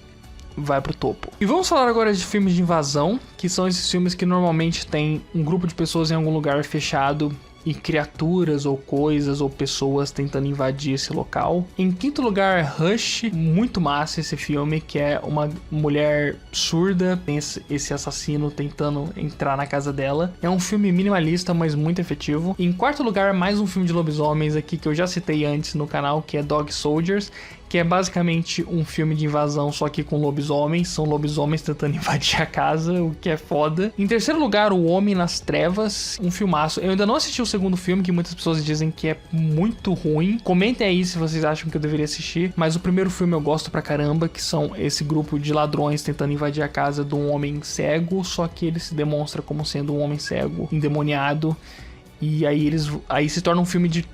vai pro topo. E vamos falar agora de filmes de invasão, que são esses filmes que normalmente tem um grupo de pessoas em algum lugar fechado e criaturas ou coisas ou pessoas tentando invadir esse local. Em quinto lugar, Rush, muito massa esse filme, que é uma mulher surda, tem esse assassino tentando entrar na casa dela. É um filme minimalista, mas muito efetivo. Em quarto lugar, mais um filme de lobisomens aqui que eu já citei antes no canal, que é Dog Soldiers, que é basicamente um filme de invasão, só que com lobisomens. São lobisomens tentando invadir a casa, o que é foda. Em terceiro lugar, O Homem nas Trevas, um filmaço. Eu ainda não assisti o segundo filme, que muitas pessoas dizem que é muito ruim. Comentem aí se vocês acham que eu deveria assistir. Mas o primeiro filme eu gosto pra caramba, que são esse grupo de ladrões tentando invadir a casa de um homem cego, só que ele se demonstra como sendo um homem cego, endemoniado. E aí se torna um filme de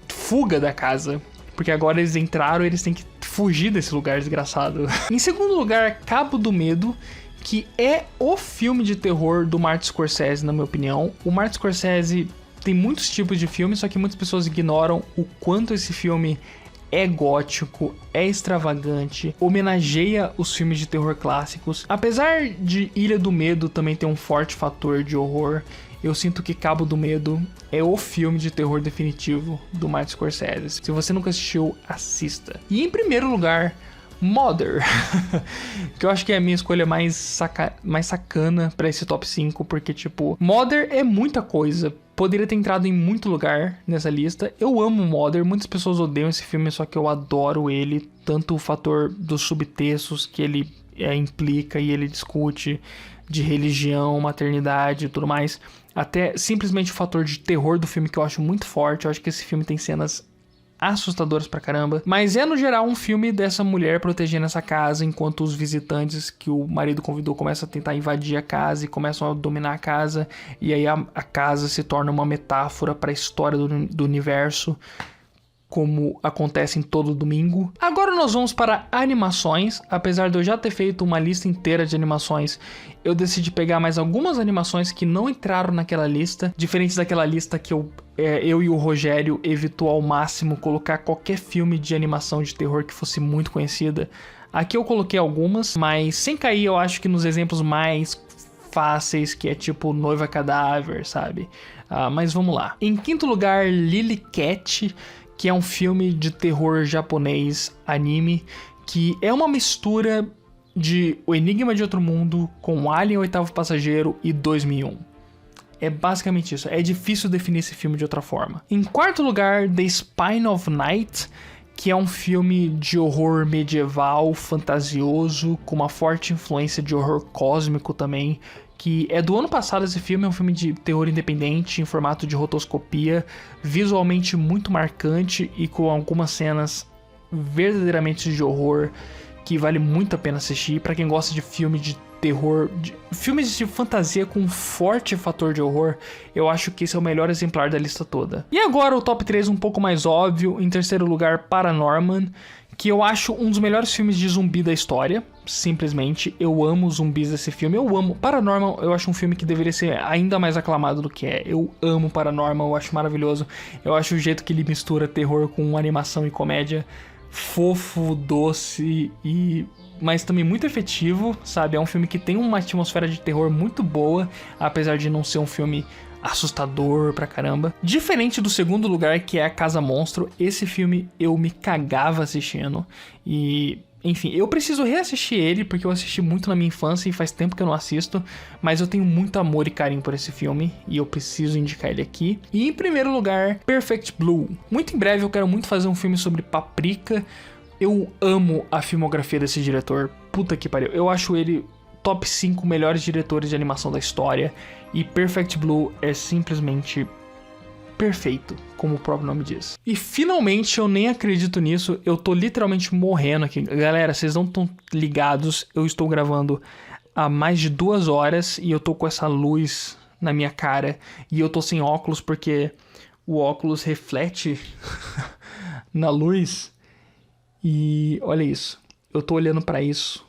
fuga da casa. Porque agora eles entraram e eles têm que fugir desse lugar desgraçado. Em segundo lugar, Cabo do Medo, que é o filme de terror do Martin Scorsese, na minha opinião. O Martin Scorsese tem muitos tipos de filmes, só que muitas pessoas ignoram o quanto esse filme é gótico, é extravagante, homenageia os filmes de terror clássicos. Apesar de Ilha do Medo também ter um forte fator de horror, eu sinto que Cabo do Medo é o filme de terror definitivo do Martin Scorsese. Se você nunca assistiu, assista. E em primeiro lugar, Mother, que eu acho que é a minha escolha mais sacana pra esse top 5, porque, tipo, Mother é muita coisa. Poderia ter entrado em muito lugar nessa lista. Eu amo Mother, muitas pessoas odeiam esse filme, só que eu adoro ele. Tanto o fator dos subtextos que ele implica e ele discute, de religião, maternidade e tudo mais, até simplesmente o fator de terror do filme, que eu acho muito forte. Eu acho que esse filme tem cenas assustadoras pra caramba, mas é no geral um filme dessa mulher protegendo essa casa, enquanto os visitantes que o marido convidou começam a tentar invadir a casa e começam a dominar a casa, e aí a casa se torna uma metáfora para a história do universo, como acontece em todo domingo. Agora nós vamos para animações. Apesar de eu já ter feito uma lista inteira de animações, eu decidi pegar mais algumas animações que não entraram naquela lista, diferentes daquela lista que eu e o Rogério evitou ao máximo colocar qualquer filme de animação de terror que fosse muito conhecida. Aqui eu coloquei algumas, mas sem cair, eu acho que nos exemplos mais fáceis, que é tipo Noiva Cadáver, sabe? Mas vamos lá. Em quinto lugar, Lily Cat, que é um filme de terror japonês, anime, que é uma mistura de O Enigma de Outro Mundo com Alien, o Oitavo Passageiro e 2001. É basicamente isso. É difícil definir esse filme de outra forma. Em quarto lugar, The Spine of Night, que é um filme de horror medieval, fantasioso, com uma forte influência de horror cósmico também, que é do ano passado. Esse filme é um filme de terror independente, em formato de rotoscopia, visualmente muito marcante e com algumas cenas verdadeiramente de horror que vale muito a pena assistir. Pra quem gosta de filme de terror, filmes de fantasia com um forte fator de horror, eu acho que esse é o melhor exemplar da lista toda. E agora o top 3 um pouco mais óbvio. Em terceiro lugar, Paranorman, que eu acho um dos melhores filmes de zumbi da história. Simplesmente, eu amo os zumbis desse filme. Eu amo Paranorman, eu acho um filme que deveria ser ainda mais aclamado do que é. Eu amo Paranorman, eu acho maravilhoso. Eu acho o jeito que ele mistura terror com animação e comédia fofo, doce mas também muito efetivo, sabe? É um filme que tem uma atmosfera de terror muito boa, apesar de não ser um filme assustador pra caramba. Diferente do segundo lugar, que é A Casa Monstro, esse filme eu me cagava assistindo. E, enfim, eu preciso reassistir ele, porque eu assisti muito na minha infância e faz tempo que eu não assisto, mas eu tenho muito amor e carinho por esse filme, e eu preciso indicar ele aqui. E em primeiro lugar, Perfect Blue. Muito em breve eu quero muito fazer um filme sobre Paprika. Eu amo a filmografia desse diretor, puta que pariu. Eu acho ele top 5 melhores diretores de animação da história, e Perfect Blue é simplesmente perfeito, como o próprio nome diz. E finalmente, eu nem acredito nisso, eu tô literalmente morrendo aqui. Galera, vocês não estão ligados, eu estou gravando há mais de 2 horas e eu tô com essa luz na minha cara, e eu tô sem óculos porque o óculos reflete na luz. E olha isso, eu tô olhando pra isso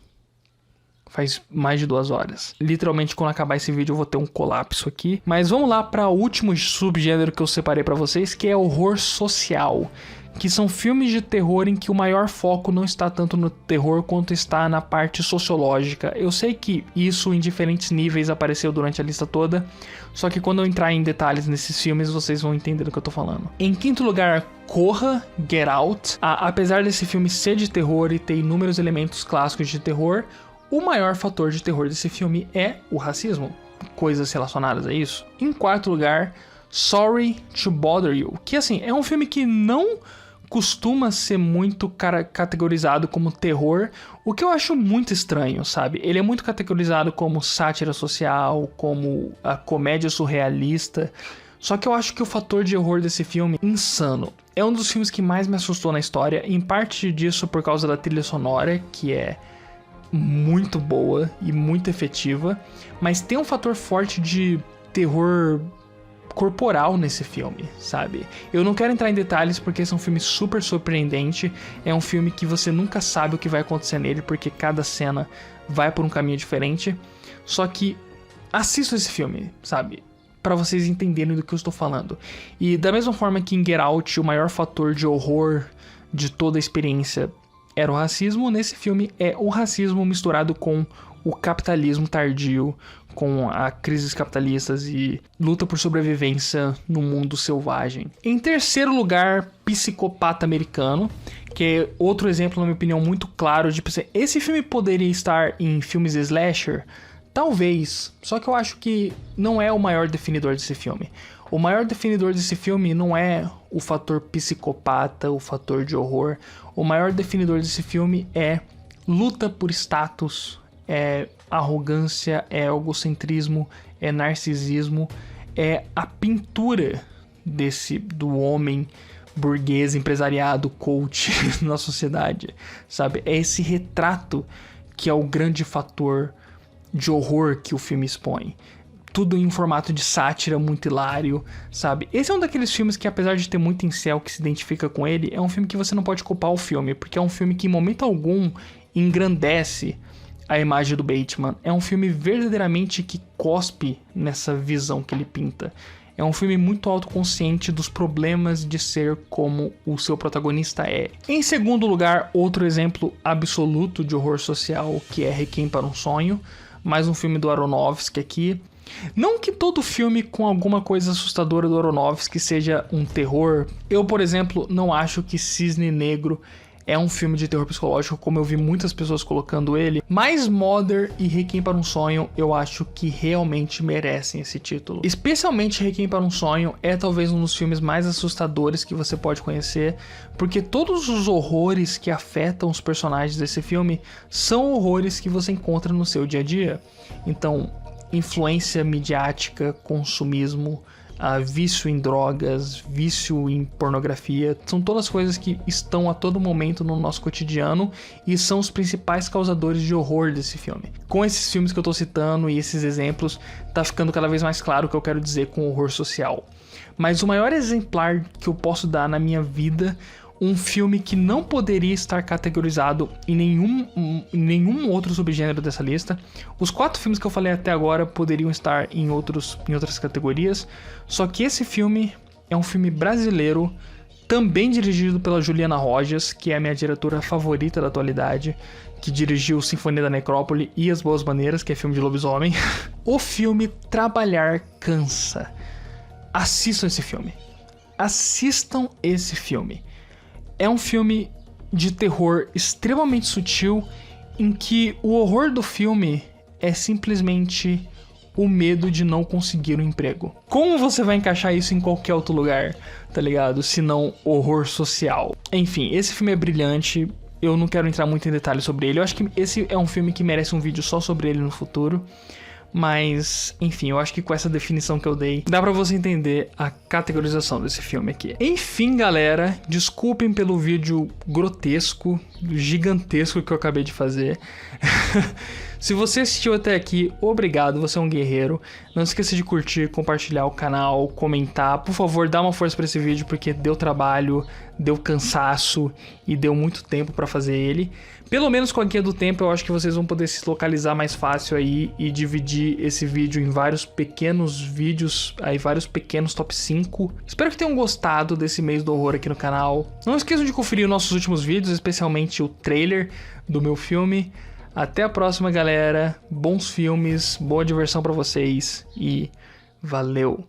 faz mais de 2 horas. Literalmente, quando acabar esse vídeo eu vou ter um colapso aqui. Mas vamos lá para o último subgênero que eu separei pra vocês, que é horror social, que são filmes de terror em que o maior foco não está tanto no terror quanto está na parte sociológica. Eu sei que isso em diferentes níveis apareceu durante a lista toda, só que quando eu entrar em detalhes nesses filmes vocês vão entender do que eu tô falando. Em quinto lugar, Corra, Get Out. Apesar desse filme ser de terror e ter inúmeros elementos clássicos de terror, o maior fator de terror desse filme é o racismo, coisas relacionadas a isso. Em quarto lugar, Sorry to Bother You, que assim, é um filme que não costuma ser muito categorizado como terror, o que eu acho muito estranho, sabe? Ele é muito categorizado como sátira social, como a comédia surrealista. Só que eu acho que o fator de horror desse filme é insano. É um dos filmes que mais me assustou na história, em parte disso por causa da trilha sonora, que é muito boa e muito efetiva, mas tem um fator forte de terror corporal nesse filme, sabe? Eu não quero entrar em detalhes porque esse é um filme super surpreendente, é um filme que você nunca sabe o que vai acontecer nele porque cada cena vai por um caminho diferente, só que assistam esse filme, sabe? Pra vocês entenderem do que eu estou falando. E da mesma forma que em Get Out o maior fator de horror de toda a experiência era o racismo, nesse filme é o racismo misturado com o capitalismo tardio, com as crises capitalistas e luta por sobrevivência no mundo selvagem. Em terceiro lugar, Psicopata Americano, que é outro exemplo, na minha opinião, muito claro de esse filme poderia estar em filmes slasher? Talvez, só que eu acho que não é o maior definidor desse filme. O maior definidor desse filme não é o fator psicopata, o fator de horror. O maior definidor desse filme é luta por status, é arrogância, é egocentrismo, é narcisismo, é a pintura do homem burguês, empresariado, coach na sociedade, sabe? É esse retrato que é o grande fator de horror que o filme expõe. Tudo em formato de sátira, muito hilário, sabe? Esse é um daqueles filmes que, apesar de ter muito incel que se identifica com ele, é um filme que você não pode culpar o filme, porque é um filme que em momento algum engrandece a imagem do Bateman. É um filme verdadeiramente que cospe nessa visão que ele pinta. É um filme muito autoconsciente dos problemas de ser como o seu protagonista é. Em segundo lugar, outro exemplo absoluto de horror social, que é Requiem para um Sonho, mais um filme do Aronofsky aqui. Não que todo filme com alguma coisa assustadora do Aronofsky seja um terror. Eu, por exemplo, não acho que Cisne Negro é um filme de terror psicológico, como eu vi muitas pessoas colocando ele. Mas Mother e Requiem para um Sonho, eu acho que realmente merecem esse título. Especialmente Requiem para um Sonho é talvez um dos filmes mais assustadores que você pode conhecer, porque todos os horrores que afetam os personagens desse filme são horrores que você encontra no seu dia a dia. Então, influência midiática, consumismo, vício em drogas, vício em pornografia, são todas coisas que estão a todo momento no nosso cotidiano e são os principais causadores de horror desse filme. Com esses filmes que eu tô citando e esses exemplos, tá ficando cada vez mais claro o que eu quero dizer com horror social. Mas o maior exemplar que eu posso dar na minha vida, um filme que não poderia estar categorizado em nenhum outro subgênero dessa lista. Os 4 filmes que eu falei até agora poderiam estar em outras categorias, só que esse filme é um filme brasileiro, também dirigido pela Juliana Rojas, que é a minha diretora favorita da atualidade, que dirigiu Sinfonia da Necrópole e As Boas Maneiras, que é filme de lobisomem. O filme Trabalhar Cansa. Assistam esse filme. Assistam esse filme. É um filme de terror extremamente sutil, em que o horror do filme é simplesmente o medo de não conseguir um emprego. Como você vai encaixar isso em qualquer outro lugar, tá ligado? Se não horror social. Enfim, esse filme é brilhante. Eu não quero entrar muito em detalhes sobre ele. Eu acho que esse é um filme que merece um vídeo só sobre ele no futuro. Mas, enfim, eu acho que com essa definição que eu dei, dá pra você entender a categorização desse filme aqui. Enfim, galera, desculpem pelo vídeo grotesco, gigantesco que eu acabei de fazer. Se você assistiu até aqui, obrigado, você é um guerreiro. Não esqueça de curtir, compartilhar o canal, comentar. Por favor, dá uma força pra esse vídeo, porque deu trabalho, deu cansaço e deu muito tempo pra fazer ele. Pelo menos com a guia do tempo, eu acho que vocês vão poder se localizar mais fácil aí e dividir esse vídeo em vários pequenos vídeos, aí vários pequenos top 5. Espero que tenham gostado desse mês do horror aqui no canal. Não esqueçam de conferir os nossos últimos vídeos, especialmente o trailer do meu filme. Até a próxima, galera. Bons filmes, boa diversão pra vocês e valeu!